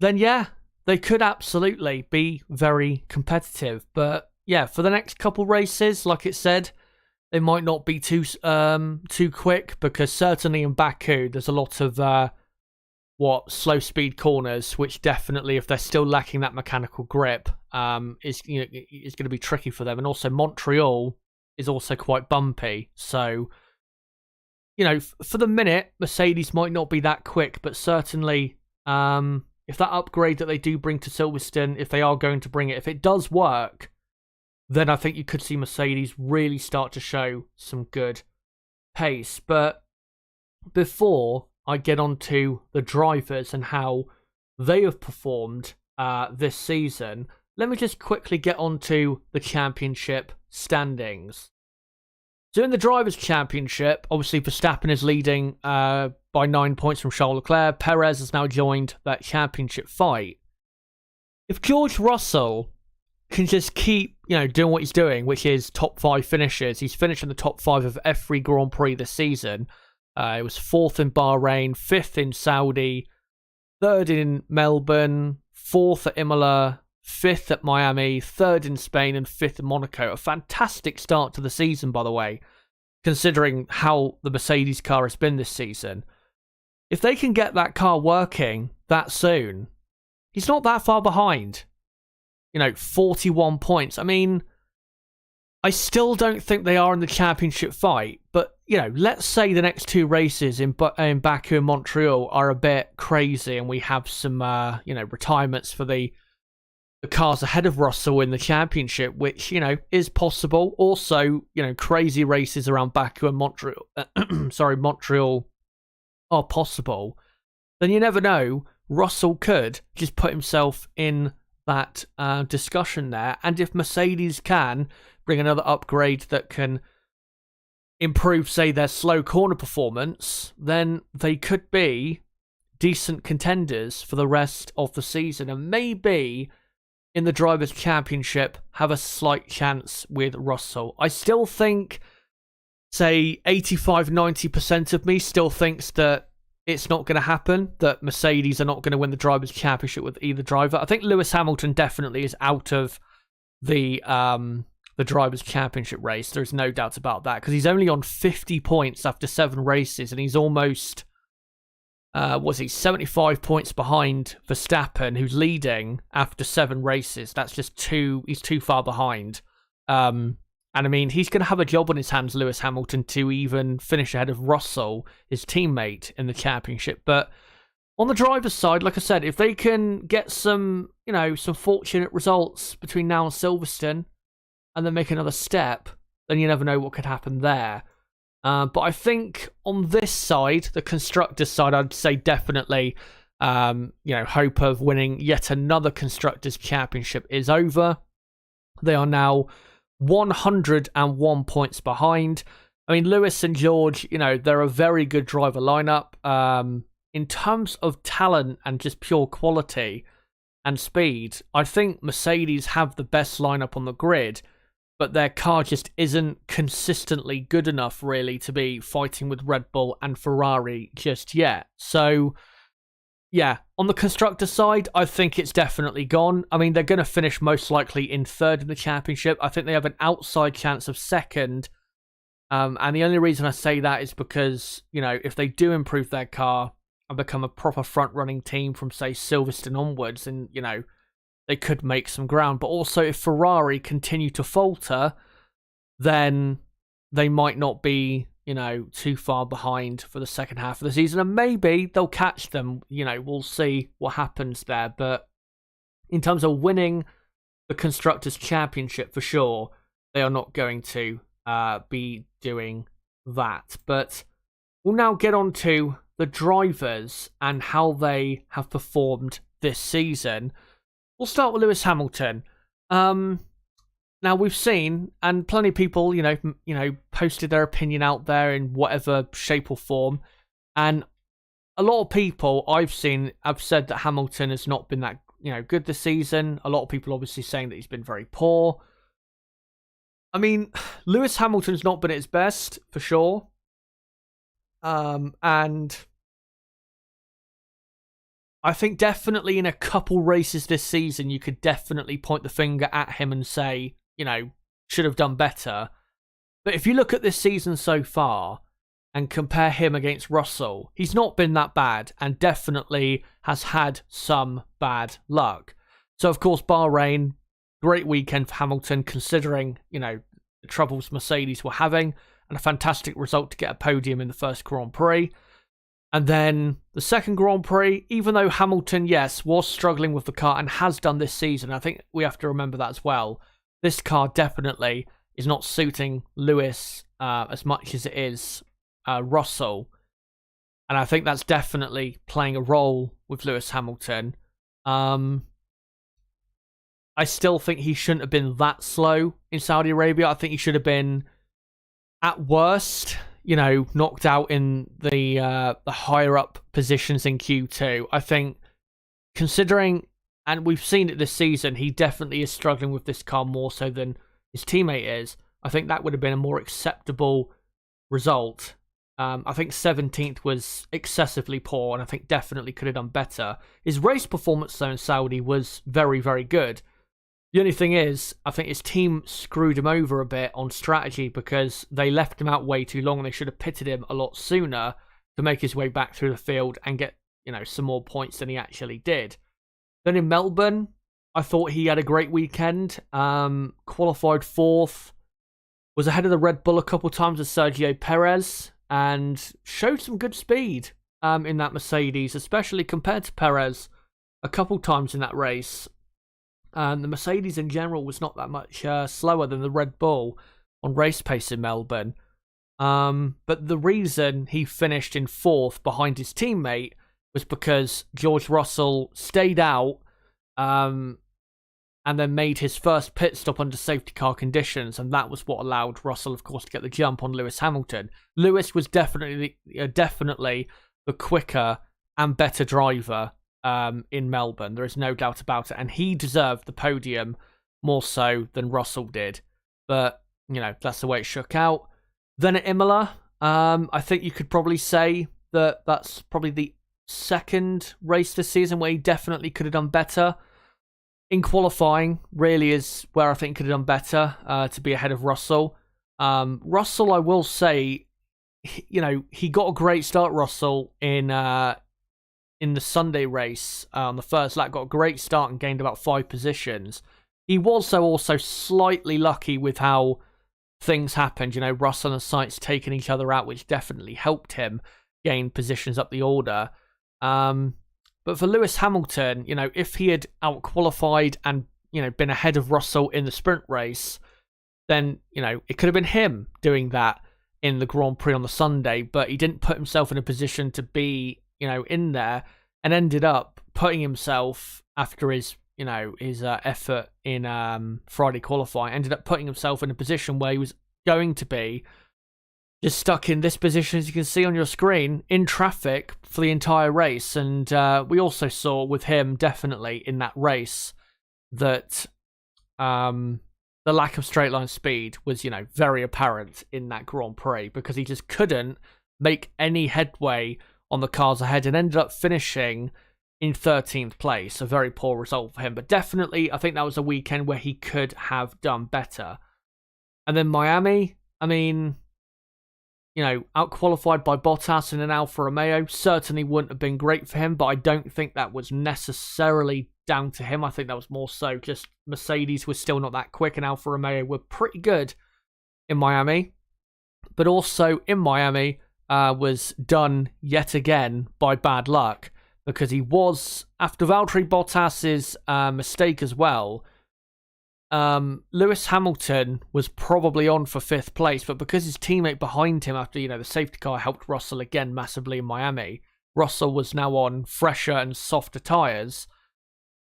S1: then yeah, they could absolutely be very competitive. But yeah, for the next couple races, like it said, they might not be too quick, because certainly in Baku there's a lot of slow speed corners, which definitely, if they're still lacking that mechanical grip, is going to be tricky for them. And also Montreal is also quite bumpy, so for the minute Mercedes might not be that quick, but certainly if that upgrade that they do bring to Silverstone, if they are going to bring it, if it does work, then I think you could see Mercedes really start to show some good pace. But before I get on to the drivers and how they have performed this season, let me just quickly get on to the championship standings. So in the Drivers' Championship, obviously Verstappen is leading by 9 points from Charles Leclerc. Perez has now joined that championship fight. If George Russell can just keep, doing what he's doing, which is top 5 finishes, he's finished in the top 5 of every Grand Prix this season. It was 4th in Bahrain, 5th in Saudi, 3rd in Melbourne, 4th at Imola, 5th at Miami, 3rd in Spain, and 5th in Monaco. A fantastic start to the season, by the way, considering how the Mercedes car has been this season. If they can get that car working that soon, he's not that far behind. 41 points. I mean, I still don't think they are in the championship fight, but, let's say the next 2 races in Baku and Montreal are a bit crazy and we have some, retirements for the cars ahead of Russell in the championship, which, is possible. Also, crazy races around Baku and Montreal, Montreal are possible. Then you never know, Russell could just put himself in that discussion there. And if Mercedes can bring another upgrade that can improve, say, their slow corner performance, then they could be decent contenders for the rest of the season, and maybe in the Drivers' Championship have a slight chance with Russell. I still think, say, 85-90% of me still thinks that it's not going to happen, that Mercedes are not going to win the Drivers' Championship with either driver. I think Lewis Hamilton definitely is out of the Drivers' Championship race. There's no doubt about that, because he's only on 50 points after 7 races, and he's almost 75 points behind Verstappen, who's leading after 7 races. That's just he's too far behind. And I mean, he's going to have a job on his hands, Lewis Hamilton, to even finish ahead of Russell, his teammate, in the championship. But on the driver's side, like I said, if they can get some fortunate results between now and Silverstone, and then make another step, then you never know what could happen there. But I think on this side, the constructors side, I'd say definitely, hope of winning yet another constructors championship is over. They are now 101 points behind. I mean, Lewis and George, they're a very good driver lineup. In terms of talent and just pure quality and speed, I think Mercedes have the best lineup on the grid, but their car just isn't consistently good enough, really, to be fighting with Red Bull and Ferrari just yet. So, yeah, on the constructor side, I think it's definitely gone. I mean, they're going to finish most likely in third in the championship. I think they have an outside chance of second. And the only reason I say that is because, if they do improve their car and become a proper front-running team from, say, Silverstone onwards, and, they could make some ground. But also, if Ferrari continue to falter, then they might not be, too far behind for the second half of the season. And maybe they'll catch them. We'll see what happens there. But in terms of winning the Constructors' Championship, for sure, they are not going to be doing that. But we'll now get on to the drivers and how they have performed this season. We'll start with Lewis Hamilton. Now we've seen, and plenty of people, posted their opinion out there in whatever shape or form, and a lot of people I've seen have said that Hamilton has not been that, good this season. A lot of people obviously saying that he's been very poor. I mean, Lewis Hamilton's not been at his best, for sure. And I think definitely in a couple races this season, you could definitely point the finger at him and say, should have done better. But if you look at this season so far and compare him against Russell, he's not been that bad and definitely has had some bad luck. So, of course, Bahrain, great weekend for Hamilton, considering, the troubles Mercedes were having, and a fantastic result to get a podium in the first Grand Prix. And then the second Grand Prix, even though Hamilton, yes, was struggling with the car and has done this season, I think we have to remember that as well. This car definitely is not suiting Lewis as much as it is Russell. And I think that's definitely playing a role with Lewis Hamilton. I still think he shouldn't have been that slow in Saudi Arabia. I think he should have been, at worst, knocked out in the higher up positions in Q2. I think, considering, and we've seen it this season, he definitely is struggling with this car more so than his teammate is. I think that would have been a more acceptable result. I think 17th was excessively poor, and I think definitely could have done better. His race performance, though, in Saudi was very, very good. The only thing is, I think his team screwed him over a bit on strategy because they left him out way too long and they should have pitted him a lot sooner to make his way back through the field and get, some more points than he actually did. Then in Melbourne, I thought he had a great weekend. Qualified fourth, was ahead of the Red Bull a couple times with Sergio Perez and showed some good speed in that Mercedes, especially compared to Perez a couple times in that race. The Mercedes in general was not that much slower than the Red Bull on race pace in Melbourne. But the reason he finished in fourth behind his teammate was because George Russell stayed out and then made his first pit stop under safety car conditions, and that was what allowed Russell, of course, to get the jump on Lewis Hamilton. Lewis was definitely the quicker and better driver in Melbourne. There is no doubt about it. And he deserved the podium more so than Russell did. But, that's the way it shook out. Then at Imola, I think you could probably say that that's probably the second race this season where he definitely could have done better. In qualifying, really is where I think he could have done better to be ahead of Russell. Russell, I will say, he got a great start, Russell, in the Sunday race on the first lap, got a great start and gained about 5 positions. He was also slightly lucky with how things happened. Russell and Sainz taking each other out, which definitely helped him gain positions up the order. But for Lewis Hamilton, if he had out-qualified and, been ahead of Russell in the sprint race, then, it could have been him doing that. in the Grand Prix on the Sunday, but he didn't put himself in a position to be, in there, and ended up putting himself after his effort in Friday qualifying, ended up putting himself in a position where he was going to be just stuck in this position, as you can see on your screen, in traffic for the entire race. And we also saw with him, definitely, in that race, that the lack of straight line speed was, very apparent in that Grand Prix, because he just couldn't make any headway on the cars ahead and ended up finishing in 13th place. A very poor result for him, but definitely I think that was a weekend where he could have done better. And then Miami, I mean, out-qualified by Bottas in an Alfa Romeo certainly wouldn't have been great for him, but I don't think that was necessarily down to him. I think that was more so just Mercedes was still not that quick, and Alfa Romeo were pretty good in Miami. But also in Miami was done yet again by bad luck, because he was, after Valtteri Bottas's mistake as well, Lewis Hamilton was probably on for 5th place, but because his teammate behind him after, the safety car helped Russell again massively in Miami, Russell was now on fresher and softer tyres.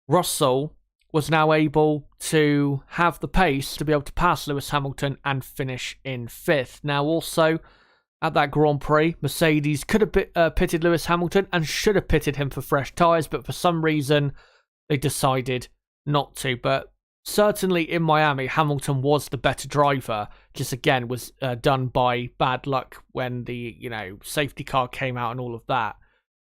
S1: Russell was now able to have the pace to be able to pass Lewis Hamilton and finish in 5th. Now also, at that Grand Prix, Mercedes could have pitted Lewis Hamilton and should have pitted him for fresh tyres, but for some reason they decided not to. But certainly in Miami, Hamilton was the better driver. Just again was done by bad luck when the safety car came out and all of that.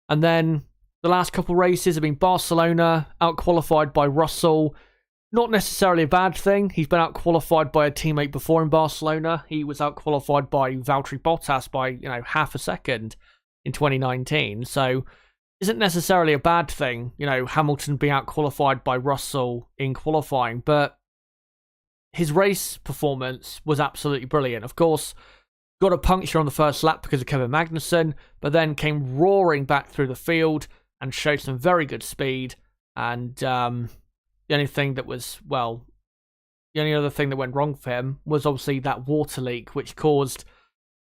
S1: And then the last couple races have been Barcelona, out-qualified by Russell. Not necessarily a bad thing. He's been out-qualified by a teammate before in Barcelona. He was out-qualified by Valtteri Bottas by half a second in 2019. So isn't necessarily a bad thing, Hamilton being out-qualified by Russell in qualifying, but his race performance was absolutely brilliant. Of course, got a puncture on the first lap because of Kevin Magnussen, but then came roaring back through the field and showed some very good speed. And the only thing that was, the only other thing that went wrong for him was obviously that water leak, which caused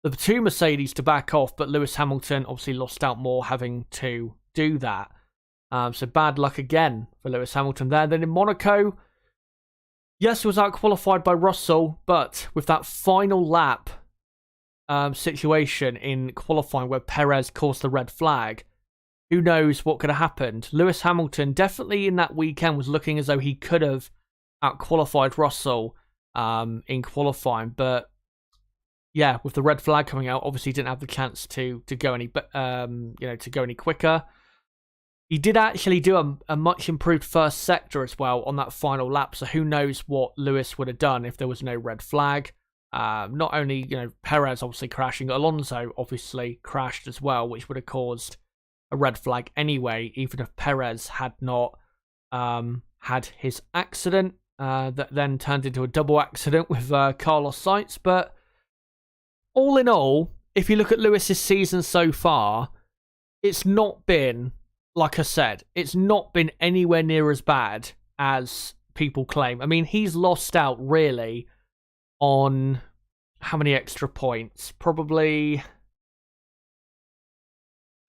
S1: the two Mercedes to back off, but Lewis Hamilton obviously lost out more having to do that. So bad luck again for Lewis Hamilton there. Then in Monaco, yes, he was out-qualified by Russell, but with that final lap situation in qualifying where Perez caused the red flag, who knows what could have happened. Lewis Hamilton definitely in that weekend was looking as though he could have out-qualified Russell in qualifying, but yeah, with the red flag coming out, obviously he didn't have the chance to go any to go any quicker. He did actually do a much improved first sector as well on that final lap, so who knows what Lewis would have done if there was no red flag. Not only Perez obviously crashing, Alonso obviously crashed as well, which would have caused a red flag anyway, even if Perez had not had his accident that then turned into a double accident with Carlos Sainz. But all in all, if you look at Lewis's season so far, it's not been, like I said, it's not been anywhere near as bad as people claim. I mean, he's lost out really on how many extra points? Probably,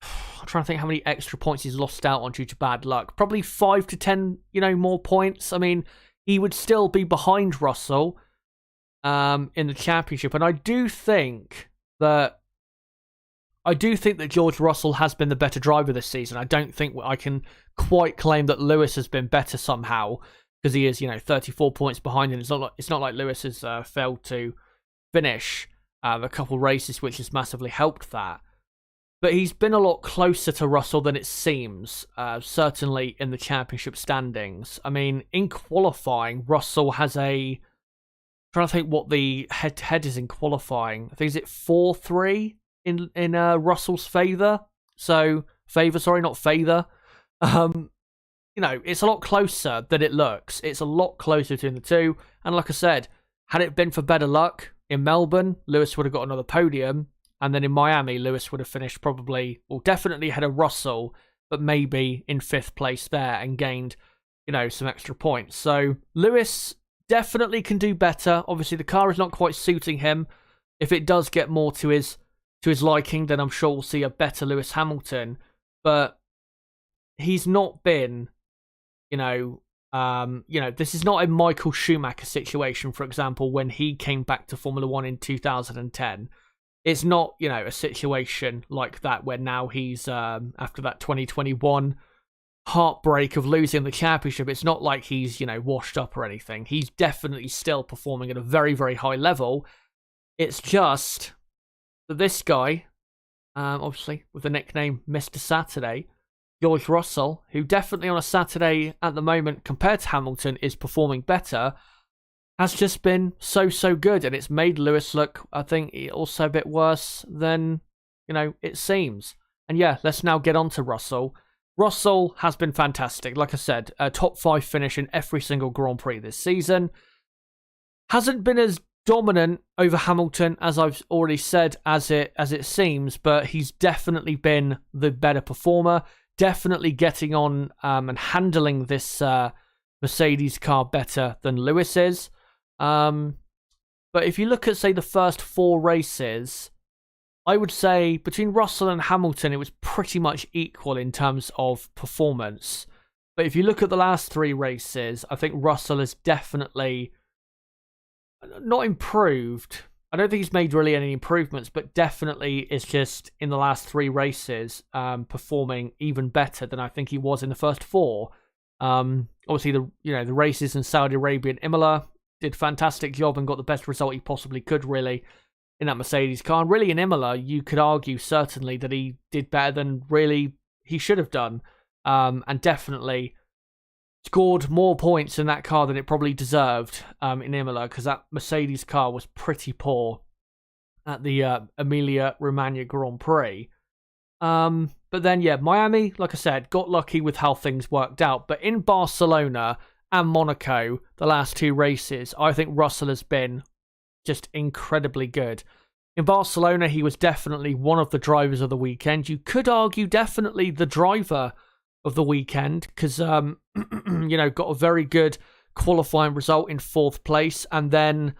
S1: I'm trying to think how many extra points he's lost out on due to bad luck. Probably 5 to 10, more points. I mean, he would still be behind Russell in the championship, and I do think that George Russell has been the better driver this season. I don't think I can quite claim that Lewis has been better somehow, because he is 34 points behind him. It's not like Lewis has failed to finish a couple races, which has massively helped that. But he's been a lot closer to Russell than it seems, certainly in the championship standings. I mean, in qualifying, Russell has I'm trying to think what the head-to-head is in qualifying. I think, is it 4-3 in Russell's favour? So, not favour. It's a lot closer than it looks. It's a lot closer between the two. And like I said, had it been for better luck, in Melbourne, Lewis would have got another podium. And then in Miami, Lewis would have finished definitely ahead of Russell, but maybe in 5th place there and gained, some extra points. So Lewis definitely can do better. Obviously, the car is not quite suiting him. if it does get more to his liking, then I'm sure we'll see a better Lewis Hamilton. But he's not been, this is not a Michael Schumacher situation, for example, when he came back to Formula One in 2010. It's not, a situation like that where now he's, after that 2021 heartbreak of losing the championship, it's not like he's, washed up or anything. He's definitely still performing at a very, very high level. It's just that this guy, obviously with the nickname Mr. Saturday, George Russell, who definitely on a Saturday at the moment compared to Hamilton is performing better, has just been so good, and it's made Lewis look, I think, also a bit worse than, it seems. And yeah, let's now get on to Russell. Russell has been fantastic. Like I said, a top 5 finish in every single Grand Prix this season. Hasn't been as dominant over Hamilton, as I've already said, as it seems, but he's definitely been the better performer. Definitely getting on and handling this Mercedes car better than Lewis is. But if you look at, say, the first 4 races, I would say between Russell and Hamilton, it was pretty much equal in terms of performance. But if you look at the last 3 races, I think Russell has definitely not improved. I don't think he's made really any improvements, but definitely is just in the last 3 races performing even better than I think he was in the first 4. Obviously, the races in Saudi Arabia and Imola did a fantastic job and got the best result he possibly could, really, in that Mercedes car. And really, in Imola, you could argue certainly that he did better than really he should have done, and definitely scored more points in that car than it probably deserved in Imola, because that Mercedes car was pretty poor at the Emilia-Romagna Grand Prix. But then, yeah, Miami, like I said, got lucky with how things worked out. But in Barcelona and Monaco, the last 2 races, I think Russell has been just incredibly good. In Barcelona, he was definitely one of the drivers of the weekend. You could argue definitely the driver of the weekend, because got a very good qualifying result in 4th place, and then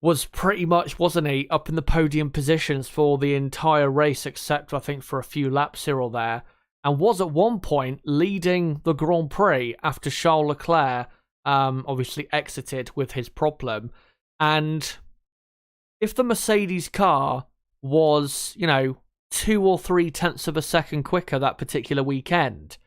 S1: was pretty much, wasn't he, up in the podium positions for the entire race, except I think for a few laps here or there, and was at one point leading the Grand Prix after Charles Leclerc obviously exited with his problem. And if the Mercedes car was, 2 or 3 tenths of a second quicker that particular weekend,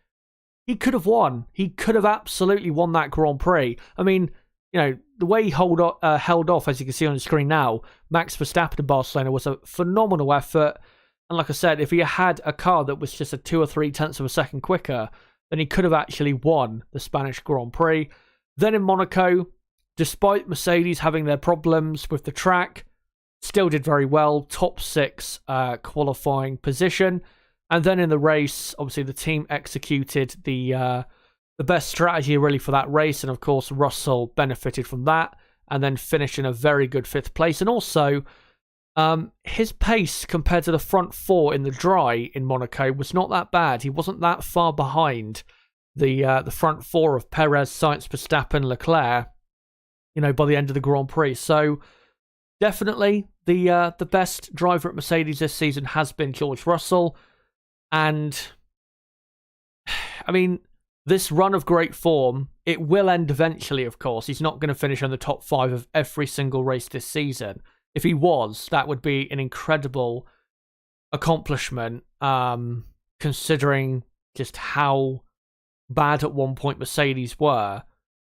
S1: he could have won. He could have absolutely won that Grand Prix. I mean, the way he held off, as you can see on the screen now, Max Verstappen in Barcelona was a phenomenal effort. And like I said, if he had a car that was just a 2 or 3 tenths of a second quicker, then he could have actually won the Spanish Grand Prix. Then in Monaco, despite Mercedes having their problems with the track, still did very well, top 6 qualifying position. And then in the race, obviously the team executed the best strategy really for that race, and of course Russell benefited from that, and then finished in a very good 5th place. And also, his pace compared to the front 4 in the dry in Monaco was not that bad. He wasn't that far behind the front 4 of Perez, Sainz, Verstappen, Leclerc, by the end of the Grand Prix. So definitely the best driver at Mercedes this season has been George Russell. And I mean, this run of great form, it will end eventually, of course. He's not going to finish in the top 5 of every single race this season. If he was, that would be an incredible accomplishment, considering just how bad at one point Mercedes were.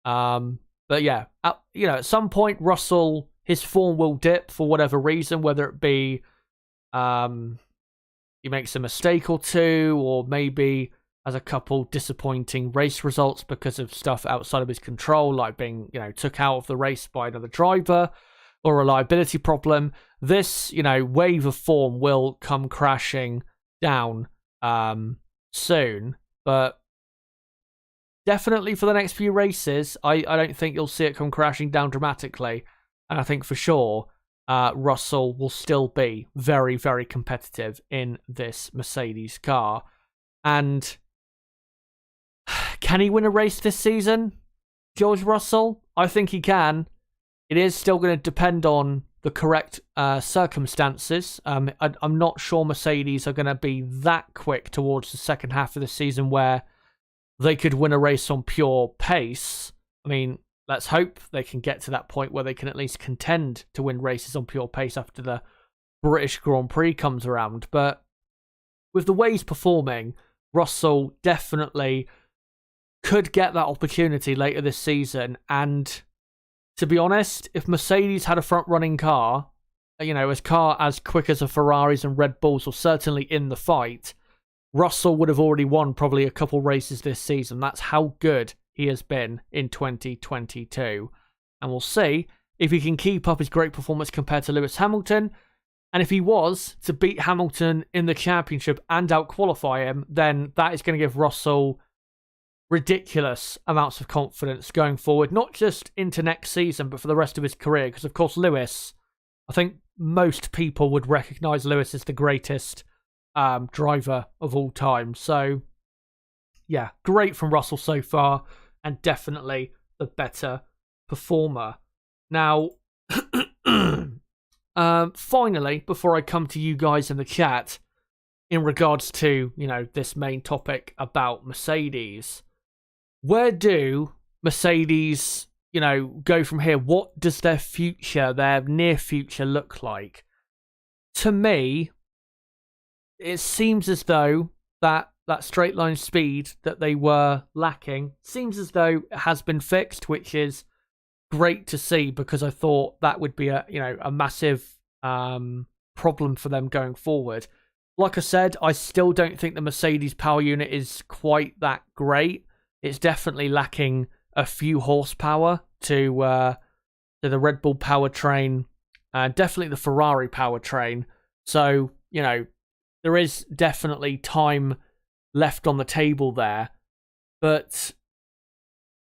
S1: But yeah, at some point, Russell, his form will dip for whatever reason, whether it be he makes a mistake or 2, or maybe has a couple disappointing race results because of stuff outside of his control, like being, took out of the race by another driver, or a liability problem. This, wave of form will come crashing down soon, but definitely for the next few races, I don't think you'll see it come crashing down dramatically. And I think for sure, Russell will still be very, very competitive in this Mercedes car. And can he win a race this season, George Russell? I think he can. It is still going to depend on the correct circumstances. I'm not sure Mercedes are going to be that quick towards the second half of the season where they could win a race on pure pace. I mean, let's hope they can get to that point where they can at least contend to win races on pure pace after the British Grand Prix comes around. But with the way he's performing, Russell definitely could get that opportunity later this season. And to be honest, if Mercedes had a front-running car, a car as quick as a Ferraris and Red Bulls, or certainly in the fight, Russell would have already won probably a couple races this season. That's how good he has been in 2022. And we'll see if he can keep up his great performance compared to Lewis Hamilton. And if he was to beat Hamilton in the championship and outqualify him, then that is going to give Russell ridiculous amounts of confidence going forward, not just into next season, but for the rest of his career. Because, of course, Lewis, I think most people would recognise Lewis as the greatest driver of all time. So, yeah, great from Russell so far, and definitely the better performer. Now, finally, before I come to you guys in the chat, in regards to, this main topic about Mercedes, where do Mercedes, go from here? What does their future, their near future look like? To me, it seems as though that straight line speed that they were lacking seems as though it has been fixed, which is great to see, because I thought that would be a massive problem for them going forward. Like I said, I still don't think the Mercedes power unit is quite that great. It's definitely lacking a few horsepower to the Red Bull powertrain, definitely the Ferrari powertrain. So, there is definitely time left on the table there. But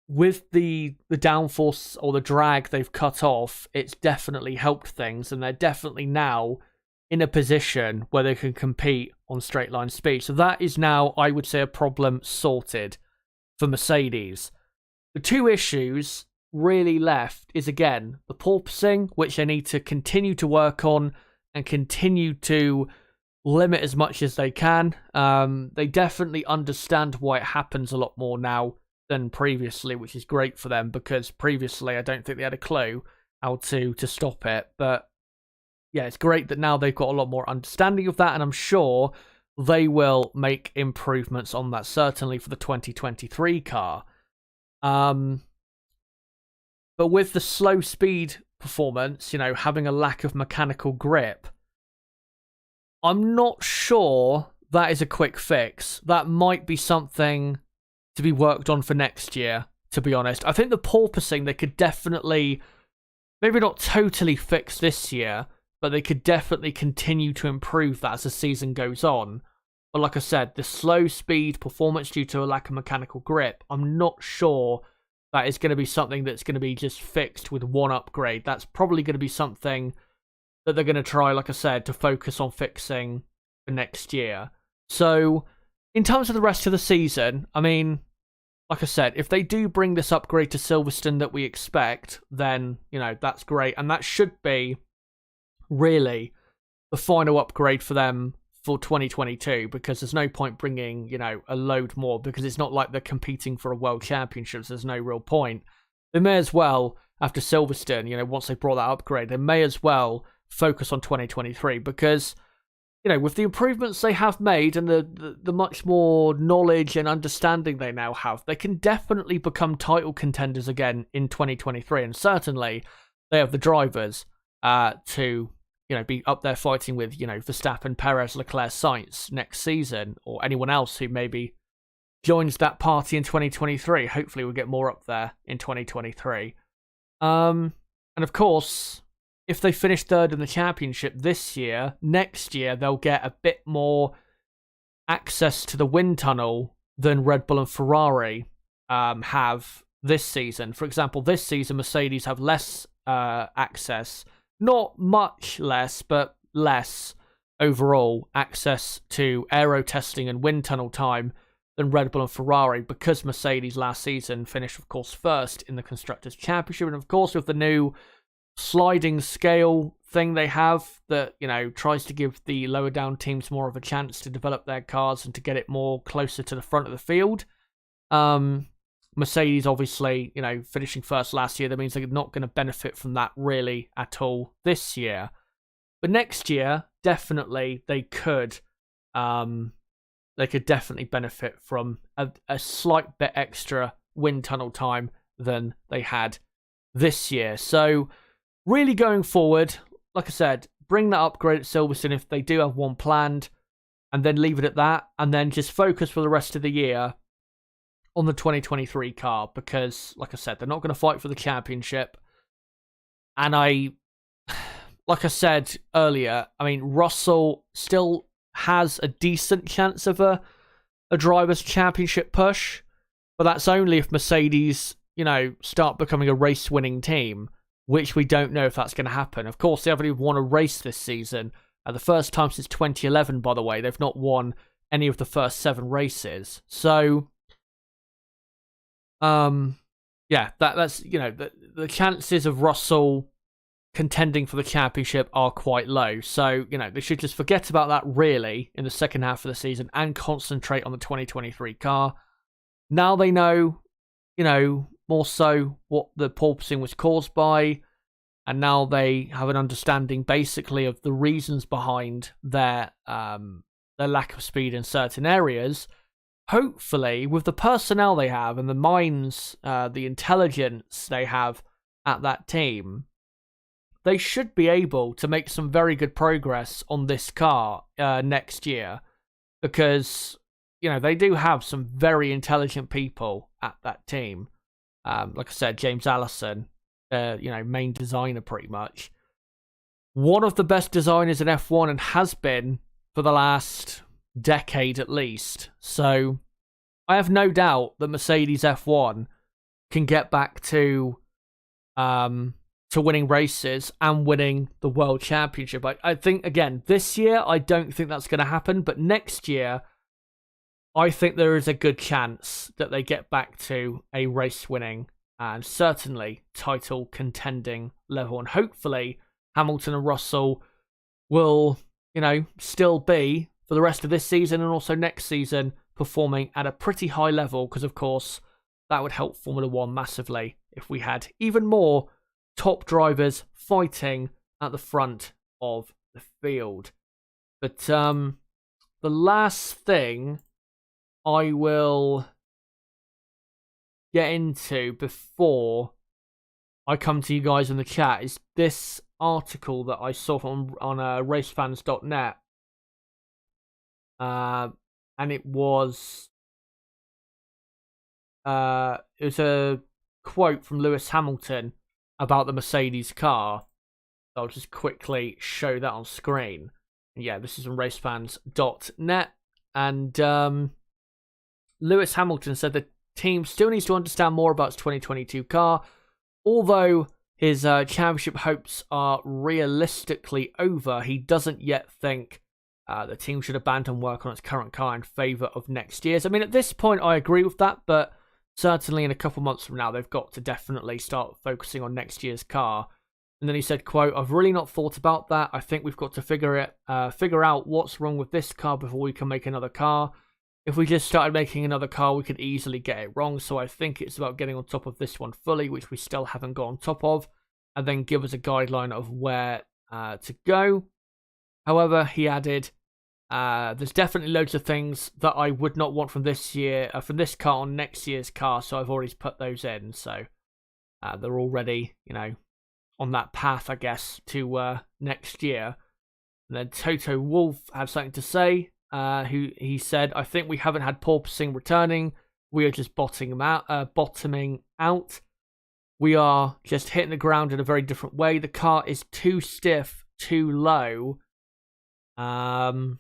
S1: with the downforce or the drag they've cut off, it's definitely helped things, and they're definitely now in a position where they can compete on straight line speed. So that is now, I would say, a problem sorted for Mercedes. The two issues really left is, again, the porpoising, which they need to continue to work on and continue to limit as much as they can. They definitely understand why it happens a lot more now than previously, which is great for them, because previously I don't think they had a clue how to stop it. But yeah, it's great that now they've got a lot more understanding of that, and I'm sure they will make improvements on that, certainly for the 2023 car. But with the slow speed performance, having a lack of mechanical grip, I'm not sure that is a quick fix. That might be something to be worked on for next year, to be honest. I think the porpoising, they could definitely, maybe not totally fix this year, but they could definitely continue to improve that as the season goes on. But like I said, the slow speed performance due to a lack of mechanical grip, I'm not sure that is going to be something that's going to be just fixed with one upgrade. That's probably going to be something that they're going to try, like I said, to focus on fixing for next year. So, in terms of the rest of the season, I mean, like I said, if they do bring this upgrade to Silverstone that we expect, then, that's great. And that should be really the final upgrade for them for 2022, because there's no point bringing, a load more, because it's not like they're competing for a world championship. So there's no real point. They may as well, after Silverstone, once they brought that upgrade, they may as well focus on 2023, because, with the improvements they have made and the much more knowledge and understanding they now have, they can definitely become title contenders again in 2023. And certainly they have the drivers to be up there fighting with, Verstappen, Perez, Leclerc, Sainz next season, or anyone else who maybe joins that party in 2023. Hopefully we'll get more up there in 2023. And of course, if they finish third in the championship this year, next year they'll get a bit more access to the wind tunnel than Red Bull and Ferrari have this season. For example, this season Mercedes have less access, not much less, but less overall access to aero testing and wind tunnel time than Red Bull and Ferrari, because Mercedes last season finished, of course, first in the Constructors' Championship. And of course, with the new sliding scale thing they have that, tries to give the lower down teams more of a chance to develop their cars and to get it more closer to the front of the field. Mercedes, obviously, finishing first last year, that means they're not going to benefit from that really at all this year. But next year, definitely they could. They could definitely benefit from a slight bit extra wind tunnel time than they had this year. So really going forward, like I said, bring that upgrade at Silverstone if they do have one planned, and then leave it at that, and then just focus for the rest of the year on the 2023 car, because, like I said, they're not going to fight for the championship. And like I said earlier, I mean, Russell still has a decent chance of a driver's championship push, but that's only if Mercedes, start becoming a race-winning team, which we don't know if that's going to happen. Of course, they haven't even won a race this season. The first time since 2011, by the way. They've not won any of the first 7 races. So, yeah, that's, the chances of Russell contending for the championship are quite low. So, they should just forget about that really in the second half of the season and concentrate on the 2023 car. Now they know, more so what the porpoising was caused by, and now they have an understanding basically of the reasons behind their lack of speed in certain areas. Hopefully, with the personnel they have and the minds, the intelligence they have at that team, they should be able to make some very good progress on this car next year, because, they do have some very intelligent people at that team. Like I said, James Allison, main designer pretty much. One of the best designers in F1 and has been for the last decade at least. So I have no doubt that Mercedes F1 can get back to winning races and winning the World Championship. I think, again, this year, I don't think that's going to happen. But next year, I think there is a good chance that they get back to a race-winning and certainly title contending level. And hopefully, Hamilton and Russell will, still be, for the rest of this season and also next season, performing at a pretty high level. Because, of course, that would help Formula One massively if we had even more top drivers fighting at the front of the field. But the last thing I will get into before I come to you guys in the chat is this article that I saw on racefans.net. And it was a quote from Lewis Hamilton about the Mercedes car. I'll just quickly show that on screen. And yeah, this is on racefans.net. And Lewis Hamilton said the team still needs to understand more about its 2022 car. Although his championship hopes are realistically over, he doesn't yet think the team should abandon work on its current car in favour of next year's. I mean, at this point, I agree with that, but certainly in a couple months from now, they've got to definitely start focusing on next year's car. And then he said, quote, "I've really not thought about that. I think we've got to figure out what's wrong with this car before we can make another car. If we just started making another car, we could easily get it wrong. So I think it's about getting on top of this one fully, which we still haven't got on top of, and then give us a guideline of where to go." However, he added, "There's definitely loads of things that I would not want from this year, from this car on next year's car. So I've already put those in. So they're already, on that path, I guess, to next year." And then Toto Wolff had something to say. He said, "I think we haven't had porpoising returning. We are just bottoming out. We are just hitting the ground in a very different way. The car is too stiff, too low." And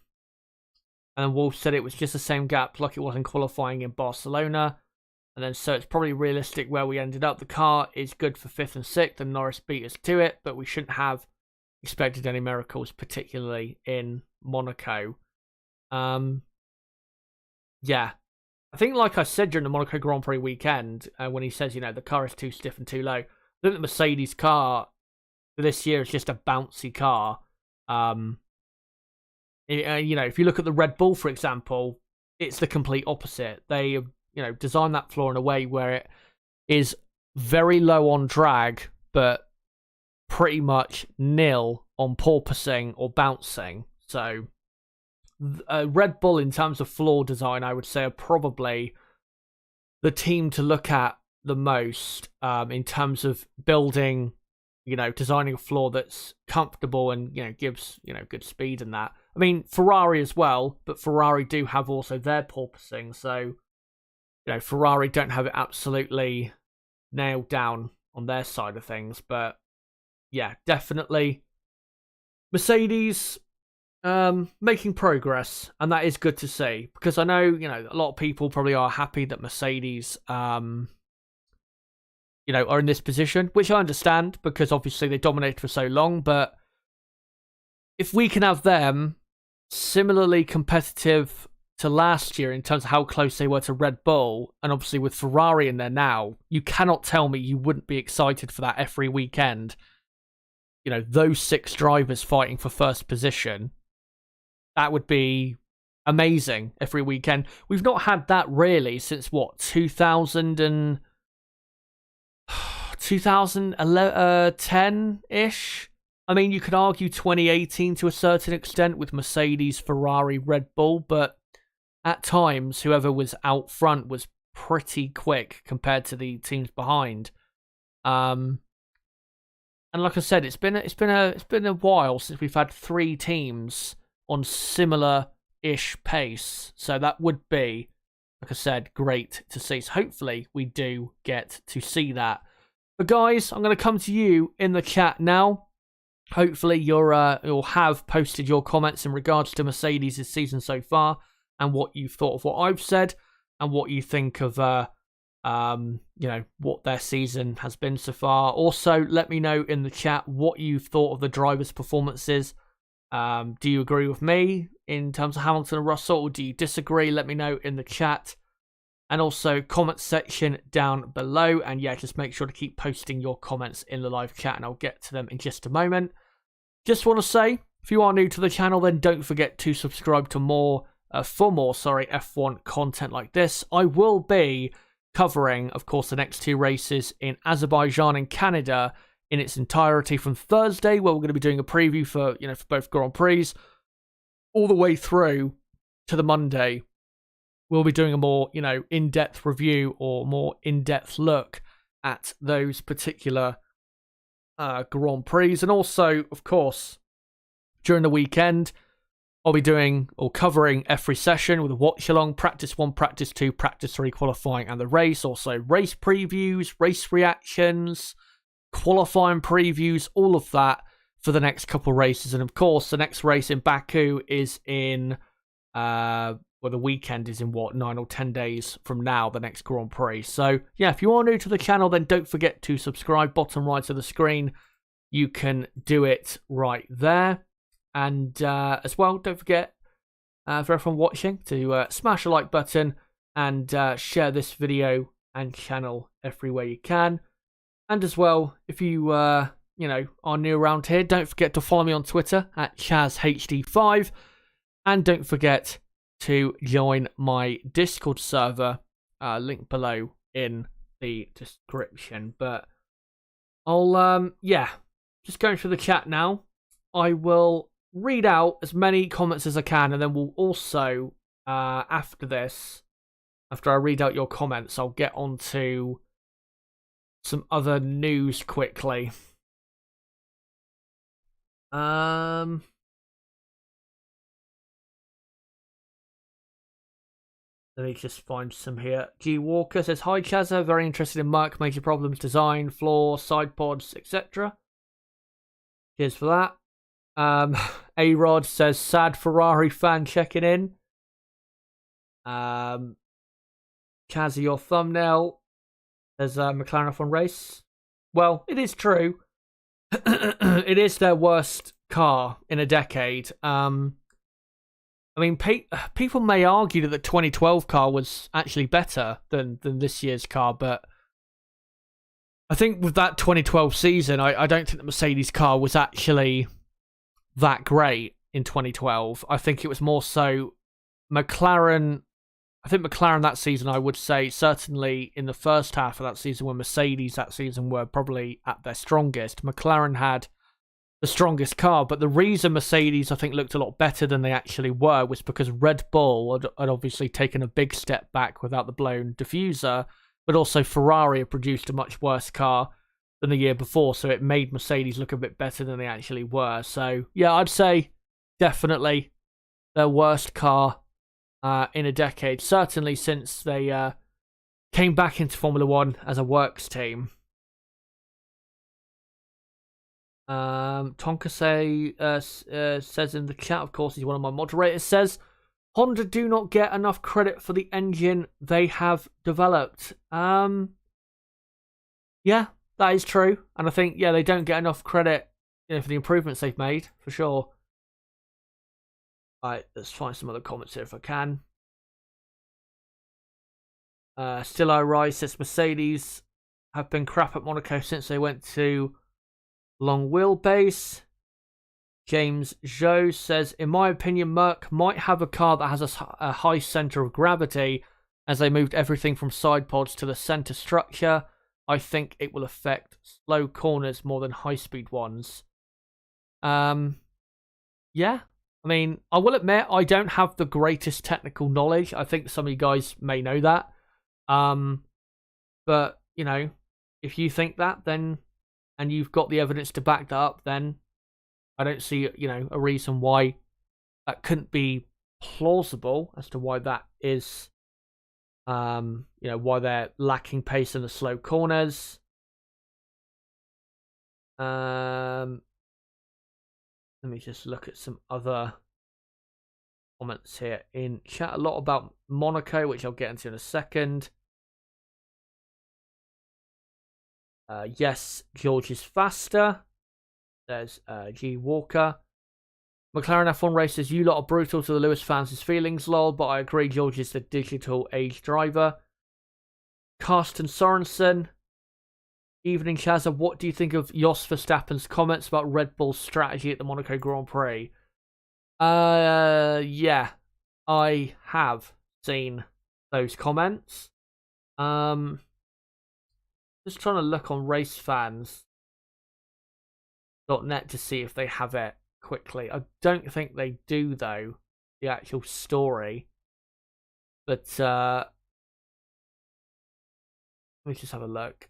S1: Wolff said it was just the same gap like it was in qualifying in Barcelona. And then, so it's probably realistic where we ended up. The car is good for 5th and 6th, and Norris beat us to it, but we shouldn't have expected any miracles, particularly in Monaco. Yeah. I think, like I said during the Monaco Grand Prix weekend, when he says, the car is too stiff and too low, I think the Mercedes car, this year is just a bouncy car. If you look at the Red Bull, for example, it's the complete opposite. They, designed that floor in a way where it is very low on drag, but pretty much nil on porpoising or bouncing. So Red Bull, in terms of floor design, I would say are probably the team to look at the most in terms of building, designing a floor that's comfortable and, gives, good speed and that. I mean, Ferrari as well, but Ferrari do have also their porpoising. So, Ferrari don't have it absolutely nailed down on their side of things. But yeah, definitely Mercedes making progress, and that is good to see, because I know, a lot of people probably are happy that Mercedes are in this position, which I understand, because obviously they dominated for so long. But if we can have them similarly competitive to last year in terms of how close they were to Red Bull, and obviously with Ferrari in there now, you cannot tell me you wouldn't be excited for that every weekend. Those 6 drivers fighting for first position, that would be amazing every weekend. We've not had that really since 2010-ish. I mean, you could argue 2018 to a certain extent with Mercedes, Ferrari, Red Bull, but at times whoever was out front was pretty quick compared to the teams behind. And like I said, it's been a while since we've had 3 teams on similar-ish pace. So that would be, like I said, great to see. So hopefully we do get to see that. But guys, I'm going to come to you in the chat now. Hopefully you'll have posted your comments in regards to Mercedes' season so far, and what you've thought of what I've said, and what you think of what their season has been so far. Also, let me know in the chat what you've thought of the drivers' performances. Do you agree with me in terms of Hamilton and Russell, or do you disagree? Let me know in the chat. And also, comment section down below. And yeah, just make sure to keep posting your comments in the live chat, and I'll get to them in just a moment. Just want to say, if you are new to the channel, then don't forget to subscribe to for more F1 content like this. I will be covering, of course, the next 2 races in Azerbaijan and Canada in its entirety from Thursday, where we're going to be doing a preview for both Grand Prix, all the way through to the Monday. We'll be doing a more, in-depth review or more in-depth look at those particular Grand Prix. And also, of course, during the weekend, I'll be doing or covering every session with a watch-along, practice 1, practice 2, practice 3, qualifying and the race. Also, race previews, race reactions, qualifying previews, all of that for the next couple races. And of course, the next race in Baku is in... the weekend is in 9 or 10 days from now, the next Grand Prix. So yeah, if you are new to the channel, then don't forget to subscribe. Bottom right of the screen, you can do it right there. And as well, don't forget for everyone watching to smash a like button and share this video and channel everywhere you can. And as well, if you are new around here, don't forget to follow me on Twitter at ChazHD5, and don't forget to join my Discord server, link below in the description. But I'll just going through the chat now. I will read out as many comments as I can, and then we'll also after I read out your comments, I'll get on to some other news quickly. Let me just find some here. G Walker says, "Hi Chazza, very interested in Merc, major problems, design, floor, side pods, etc." Cheers for that. A-Rod says, "Sad Ferrari fan checking in." Chazza, your thumbnail. There's McLaren F1 race. Well, it is true. It is their worst car in a decade. I mean, people may argue that the 2012 car was actually better than this year's car, but I think with that 2012 season, I don't think the Mercedes car was actually that great in 2012. I think it was more so McLaren. I think McLaren that season, I would say, certainly in the first half of that season, when Mercedes that season were probably at their strongest, McLaren had the strongest car. But the reason Mercedes, I think, looked a lot better than they actually were was because Red Bull had obviously taken a big step back without the blown diffuser, but also Ferrari had produced a much worse car than the year before, so it made Mercedes look a bit better than they actually were. So, yeah, I'd say definitely their worst car in a decade, certainly since they came back into Formula One as a works team. Tonkase says in the chat, of course, he's one of my moderators, says, Honda do not get enough credit for the engine they have developed. Yeah, that is true. And I think, yeah, they don't get enough credit, for the improvements they've made, for sure. Right, let's find some other comments here if I can. Still I Rise says Mercedes have been crap at Monaco since they went to long wheelbase. James Joe says, in my opinion, Merc might have a car that has a high centre of gravity as they moved everything from side pods to the centre structure. I think it will affect slow corners more than high-speed ones. Yeah. I mean, I will admit, I don't have the greatest technical knowledge. I think some of you guys may know that. But, if you think that, then, and you've got the evidence to back that up, then I don't see, a reason why that couldn't be plausible as to why that is, why they're lacking pace in the slow corners. Let me just look at some other comments here in chat. A lot about Monaco, which I'll get into in a second. Yes, George is faster. There's G Walker. McLaren F1 races, you lot are brutal to the Lewis fans' feelings, lol, but I agree George is the digital age driver. Karsten Sorensen. Evening Shazza, what do you think of Jos Verstappen's comments about Red Bull's strategy at the Monaco Grand Prix? Yeah, I have seen those comments. Just trying to look on racefans.net to see if they have it quickly. I don't think they do, though, the actual story. But, let me just have a look.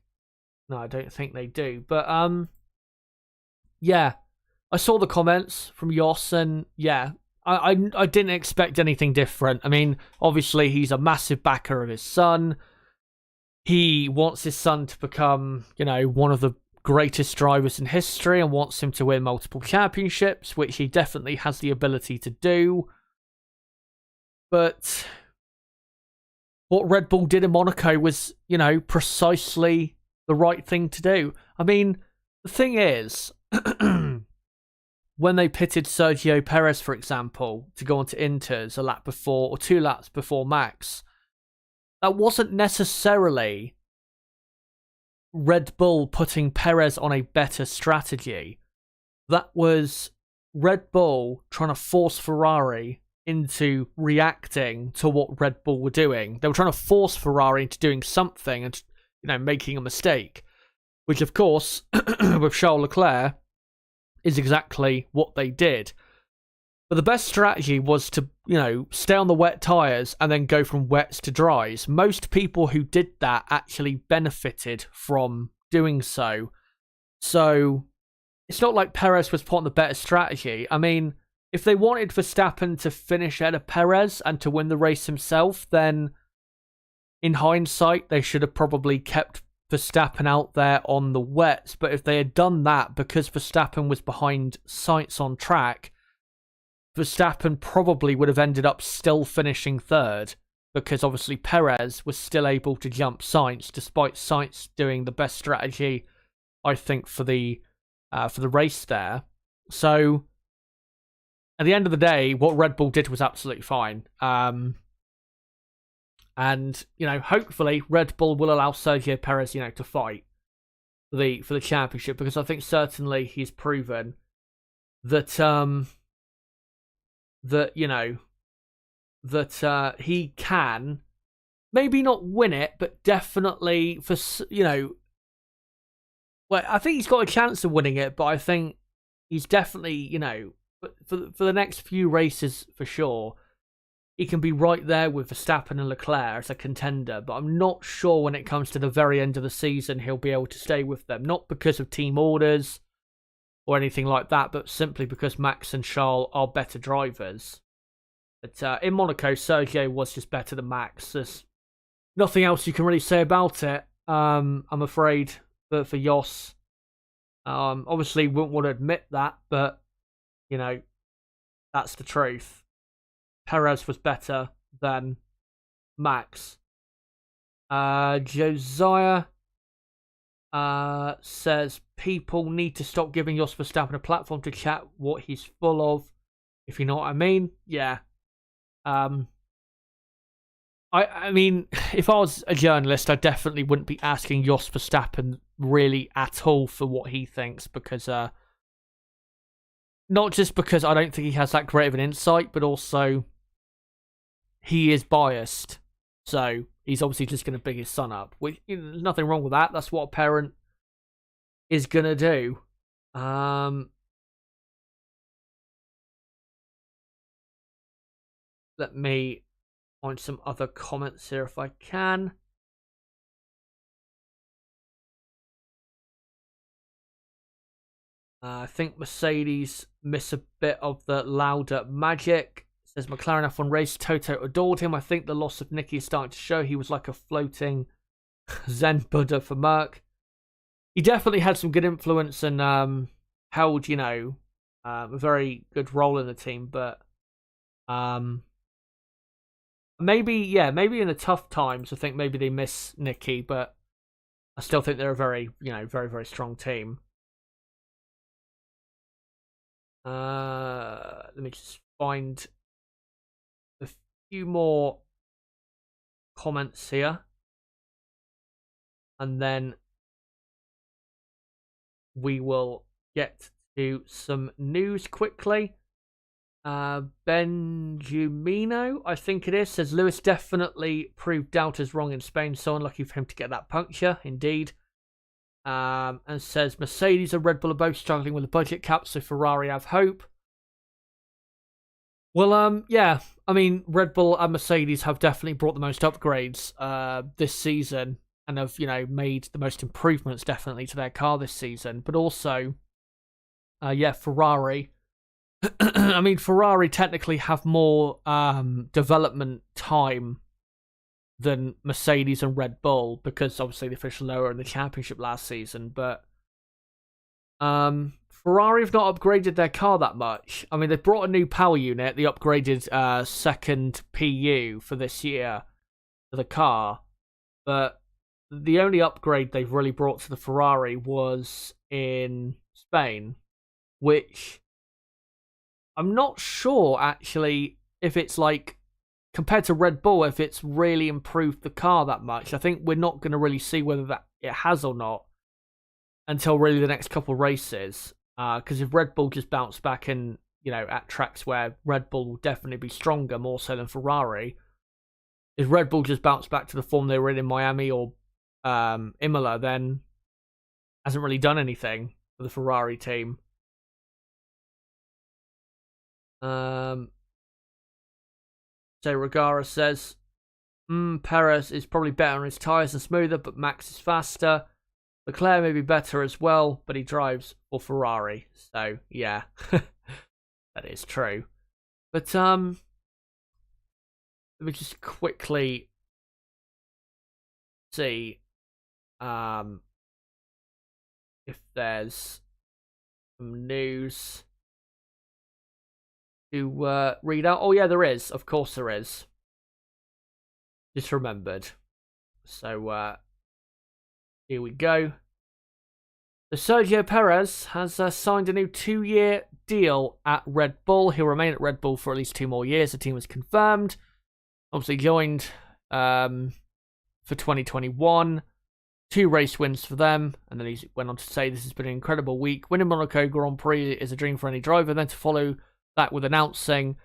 S1: No, I don't think they do. But, yeah. I saw the comments from Jos, and, yeah, I didn't expect anything different. I mean, obviously, he's a massive backer of his son. He wants his son to become, one of the greatest drivers in history and wants him to win multiple championships, which he definitely has the ability to do. But what Red Bull did in Monaco was, precisely the right thing to do. I mean, the thing is, when they pitted Sergio Perez, for example, to go onto Inters a lap before, or 2 laps before Max, that wasn't necessarily Red Bull putting Perez on a better strategy. That was Red Bull trying to force Ferrari into reacting to what Red Bull were doing. They were trying to force Ferrari into doing something and, making a mistake. Which, of course, with Charles Leclerc, is exactly what they did. But the best strategy was to, stay on the wet tyres and then go from wets to dries. Most people who did that actually benefited from doing so. So, it's not like Perez was put on the better strategy. I mean, if they wanted Verstappen to finish ahead of Perez and to win the race himself, then in hindsight, they should have probably kept Verstappen out there on the wets. But if they had done that, because Verstappen was behind Sainz on track, Verstappen probably would have ended up still finishing third, because obviously Perez was still able to jump Sainz, despite Sainz doing the best strategy, I think, for the race there. So, at the end of the day, what Red Bull did was absolutely fine. And, hopefully Red Bull will allow Sergio Perez, to fight. for the championship, because I think certainly he's proven that that he can maybe not win it, but definitely well, I think he's got a chance of winning it, but I think he's definitely for the next few races for sure. He can be right there with Verstappen and Leclerc as a contender, but I'm not sure when it comes to the very end of the season he'll be able to stay with them. Not because of team orders or anything like that, but simply because Max and Charles are better drivers. But in Monaco, Sergio was just better than Max. There's nothing else you can really say about it, I'm afraid, for Jos. Obviously, wouldn't want to admit that, but, that's the truth. Perez was better than Max. Josiah says people need to stop giving Jos Verstappen a platform to chat what he's full of, if you know what I mean. Yeah. I mean, if I was a journalist, I definitely wouldn't be asking Jos Verstappen really at all for what he thinks, because not just because I don't think he has that great of an insight, but also he is biased. So he's obviously just going to big his son up. There's nothing wrong with that. That's what a parent is going to do. Let me find some other comments here if I can. I think Mercedes miss a bit of the louder magic. Says McLaren F1 race, Toto adored him. I think the loss of Nicky is starting to show. He was like a floating Zen Buddha for Merck. He definitely had some good influence and held, a very good role in the team. But maybe in the tough times, I think maybe they miss Nicky. But I still think they're a very, very, very strong team. Let me just find a few more comments here, and then we will get to some news quickly. Benjamino, I think it is, says Lewis definitely proved doubters wrong in Spain. So unlucky for him to get that puncture, indeed. And says Mercedes and Red Bull are both struggling with the budget cap, so Ferrari have hope. Well, yeah, I mean, Red Bull and Mercedes have definitely brought the most upgrades this season, and have, made the most improvements definitely to their car this season. But also, Ferrari. I mean, Ferrari technically have more development time than Mercedes and Red Bull, because obviously they finished lower in the championship last season. But Ferrari have not upgraded their car that much. I mean, they brought a new power unit, the upgraded second PU for this year for the car, but the only upgrade they've really brought to the Ferrari was in Spain, which I'm not sure actually if it's like, compared to Red Bull, if it's really improved the car that much. I think we're not going to really see whether that it has or not until really the next couple of races. Because if Red Bull just bounce back and, at tracks where Red Bull will definitely be stronger, more so than Ferrari, if Red Bull just bounce back to the form they were in Miami or Imola, then hasn't really done anything for the Ferrari team. So Regara says, Perez is probably better on his tyres and smoother, but Max is faster. Leclerc may be better as well, but he drives for Ferrari. So, yeah, that is true. But, let me just quickly see if there's some news to read out. Oh, yeah, there is. Of course there is. Just remembered. So, here we go. So Sergio Perez has signed a new 2-year deal at Red Bull. He'll remain at Red Bull for at least 2 more years. The team was confirmed. Obviously joined for 2021. 2 race wins for them, and then he went on to say this has been an incredible week. Winning Monaco Grand Prix is a dream for any driver. Then to follow that with announcing,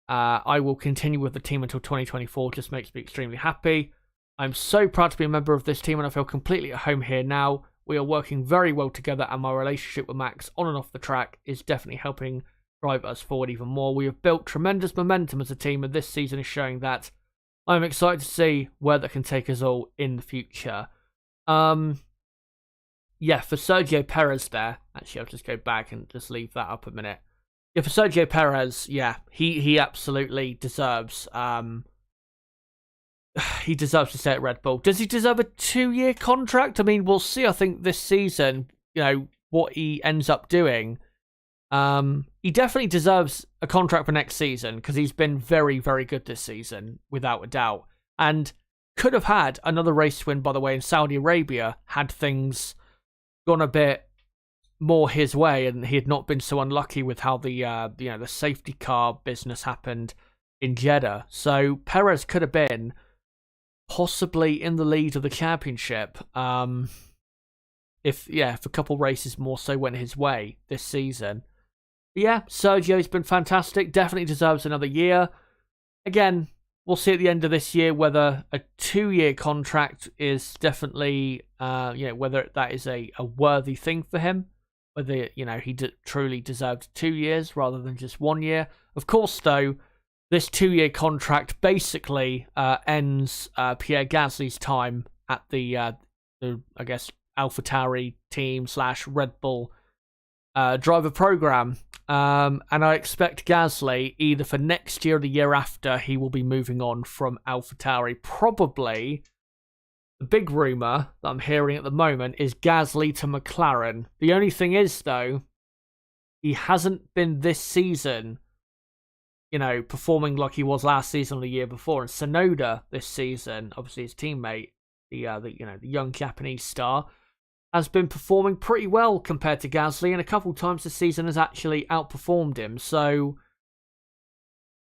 S1: I will continue with the team until 2024, just makes me extremely happy. I'm so proud to be a member of this team, and I feel completely at home here now. We are working very well together, and my relationship with Max on and off the track is definitely helping drive us forward even more. We have built tremendous momentum as a team, and this season is showing that. I'm excited to see where that can take us all in the future. Yeah, for Sergio Perez there, actually I'll just go back and just leave that up a minute. Yeah, for Sergio Perez, yeah, he absolutely deserves, he deserves to stay at Red Bull. Does he deserve a 2-year contract? I mean, we'll see, I think, this season, what he ends up doing. He definitely deserves a contract for next season because he's been very, very good this season, without a doubt. And could have had another race win, by the way, in Saudi Arabia, had things gone a bit more his way and he had not been so unlucky with how the safety car business happened in Jeddah. So Perez could have been possibly in the lead of the championship if a couple races more so went his way this season. But yeah, Sergio's been fantastic. Definitely deserves another year. Again, we'll see at the end of this year whether a 2-year contract is definitely, whether that is a worthy thing for him. Whether, he truly deserved 2 years rather than just 1 year. Of course, though, this 2-year contract basically ends Pierre Gasly's time at the I guess, AlphaTauri team / Red Bull driver program. And I expect Gasly, either for next year or the year after, he will be moving on from AlphaTauri. Probably, the big rumour that I'm hearing at the moment is Gasly to McLaren. The only thing is, though, he hasn't been this season, performing like he was last season or the year before. And Tsunoda this season, obviously his teammate, the young Japanese star, has been performing pretty well compared to Gasly, and a couple times this season has actually outperformed him. So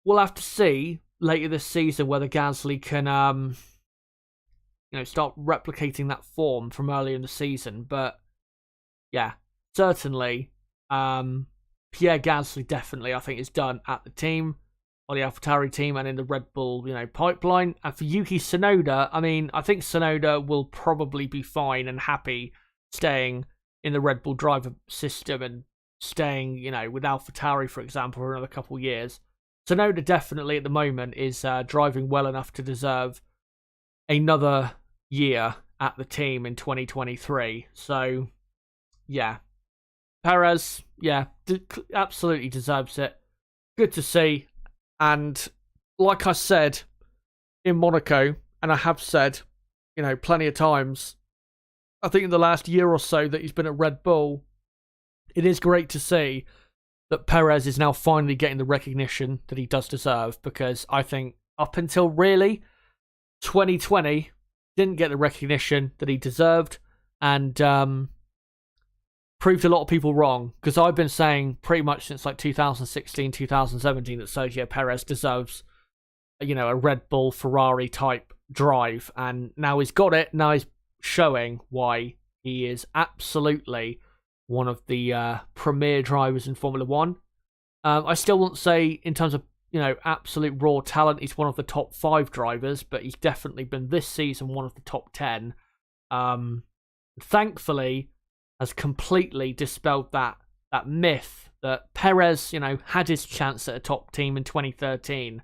S1: we'll have to see later this season whether Gasly can, start replicating that form from earlier in the season. But yeah, certainly, Pierre Gasly definitely, I think, is done at the team, or the AlphaTauri team, and in the Red Bull, pipeline. And for Yuki Tsunoda, I mean, I think Tsunoda will probably be fine and happy staying in the Red Bull driver system and staying, with AlphaTauri, for example, for another couple of years. Tsunoda definitely at the moment is driving well enough to deserve another year at the team in 2023. So, yeah. Perez, yeah, absolutely deserves it. Good to see. And like I said in Monaco, and I have said, plenty of times, I think in the last year or so that he's been at Red Bull, it is great to see that Perez is now finally getting the recognition that he does deserve, because I think up until really 2020, didn't get the recognition that he deserved, and proved a lot of people wrong, because I've been saying pretty much since like 2016, 2017 that Sergio Perez deserves, a Red Bull Ferrari type drive, and now he's got it. Now he's showing why he is absolutely one of the premier drivers in Formula One. I still won't say in terms of absolute raw talent he's one of the top 5 drivers, but he's definitely been this season one of the top 10. Thankfully, has completely dispelled that myth that Perez, had his chance at a top team in 2013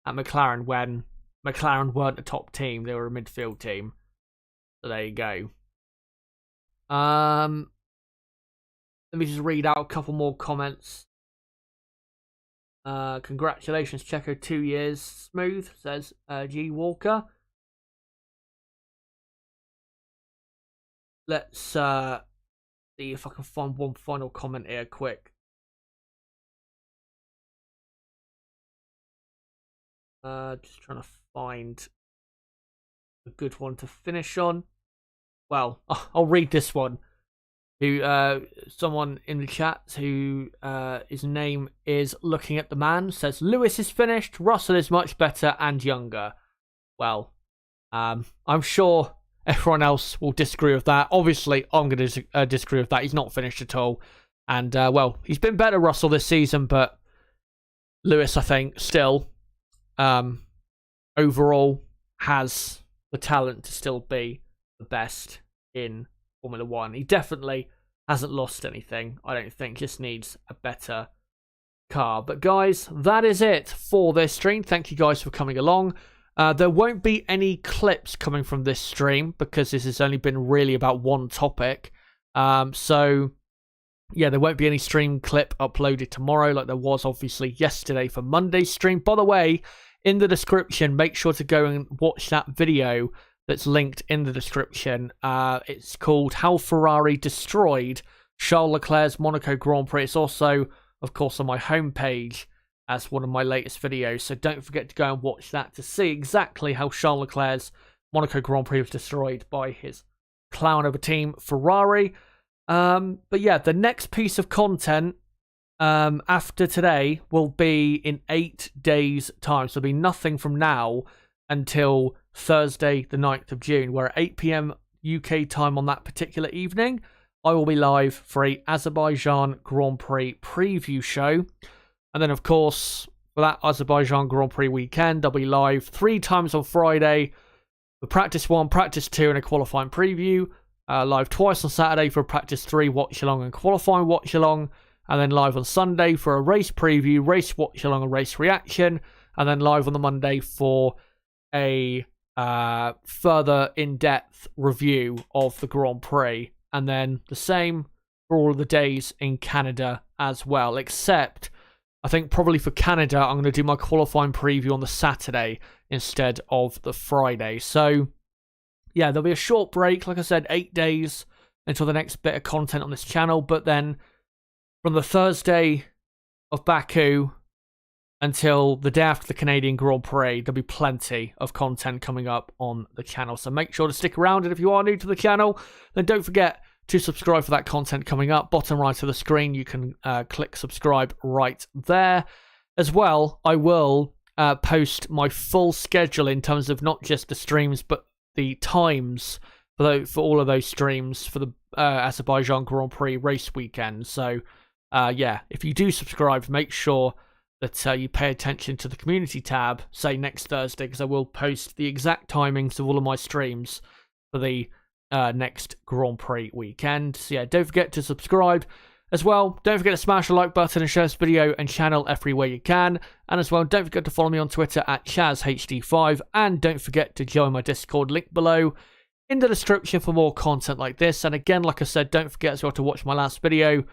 S1: at McLaren when McLaren weren't a top team; they were a midfield team. So there you go. Let me just read out a couple more comments. Congratulations, Checo, 2 years smooth, says G Walker. Let's see if I can find one final comment here quick. Just trying to find a good one to finish on. Well, I'll read this one. Someone in the chat who his name is Looking at the Man says Lewis is finished, Russell is much better and younger. Well, I'm sure everyone else will disagree with that. Obviously, I'm going to disagree with that. He's not finished at all. And, well, he's been better, Russell, this season, but Lewis, I think, still, overall, has the talent to still be the best in Formula 1. He definitely hasn't lost anything, I don't think. Just needs a better car. But, guys, that is it for this stream. Thank you, guys, for coming along. There won't be any clips coming from this stream because this has only been really about one topic. So, yeah, there won't be any stream clip uploaded tomorrow like there was obviously yesterday for Monday's stream. By the way, in the description, make sure to go and watch that video that's linked in the description. It's called How Ferrari Destroyed Charles Leclerc's Monaco Grand Prix. It's also, of course, on my homepage as one of my latest videos. So don't forget to go and watch that to see exactly how Charles Leclerc's Monaco Grand Prix was destroyed by his clown of a team, Ferrari. But yeah, the next piece of content after today will be in 8 days' time. So there'll be nothing from now until Thursday, the 9th of June, where at 8 p.m. UK time on that particular evening, I will be live for a Azerbaijan Grand Prix preview show. And then, of course, for that Azerbaijan Grand Prix weekend, I'll be live 3 times on Friday for Practice 1, Practice 2, and a qualifying preview. Live twice on Saturday for Practice 3 watch-along and qualifying watch-along. And then live on Sunday for a race preview, race watch-along, and race reaction. And then live on the Monday for a further in-depth review of the Grand Prix. And then the same for all of the days in Canada as well. Except, I think probably for Canada, I'm going to do my qualifying preview on the Saturday instead of the Friday. So, yeah, there'll be a short break, like I said, 8 days until the next bit of content on this channel. But then from the Thursday of Baku until the day after the Canadian Grand Prix, there'll be plenty of content coming up on the channel. So make sure to stick around. And if you are new to the channel, then don't forget to subscribe for that content coming up. Bottom right of the screen, you can click subscribe right there. As well, I will post my full schedule in terms of not just the streams, but the times for all of those streams for the Azerbaijan Grand Prix race weekend. So, yeah, if you do subscribe, make sure that you pay attention to the community tab, say next Thursday, because I will post the exact timings of all of my streams for the next Grand Prix weekend. So, yeah, don't forget to subscribe. As well, don't forget to smash the like button and share this video and channel everywhere you can. And as well, don't forget to follow me on Twitter at ChazHD5. And don't forget to join my Discord, link below in the description for more content like this. And again, like I said, don't forget as well to watch my last video,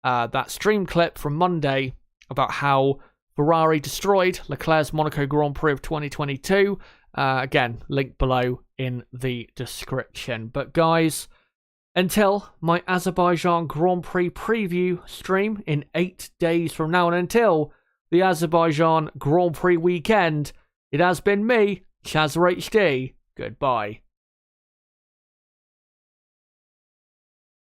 S1: that stream clip from Monday about how Ferrari destroyed Leclerc's Monaco Grand Prix of 2022. Again, link below in the description. But guys, until my Azerbaijan Grand Prix preview stream in 8 days from now, and until the Azerbaijan Grand Prix weekend, it has been me, ChazHD. Goodbye.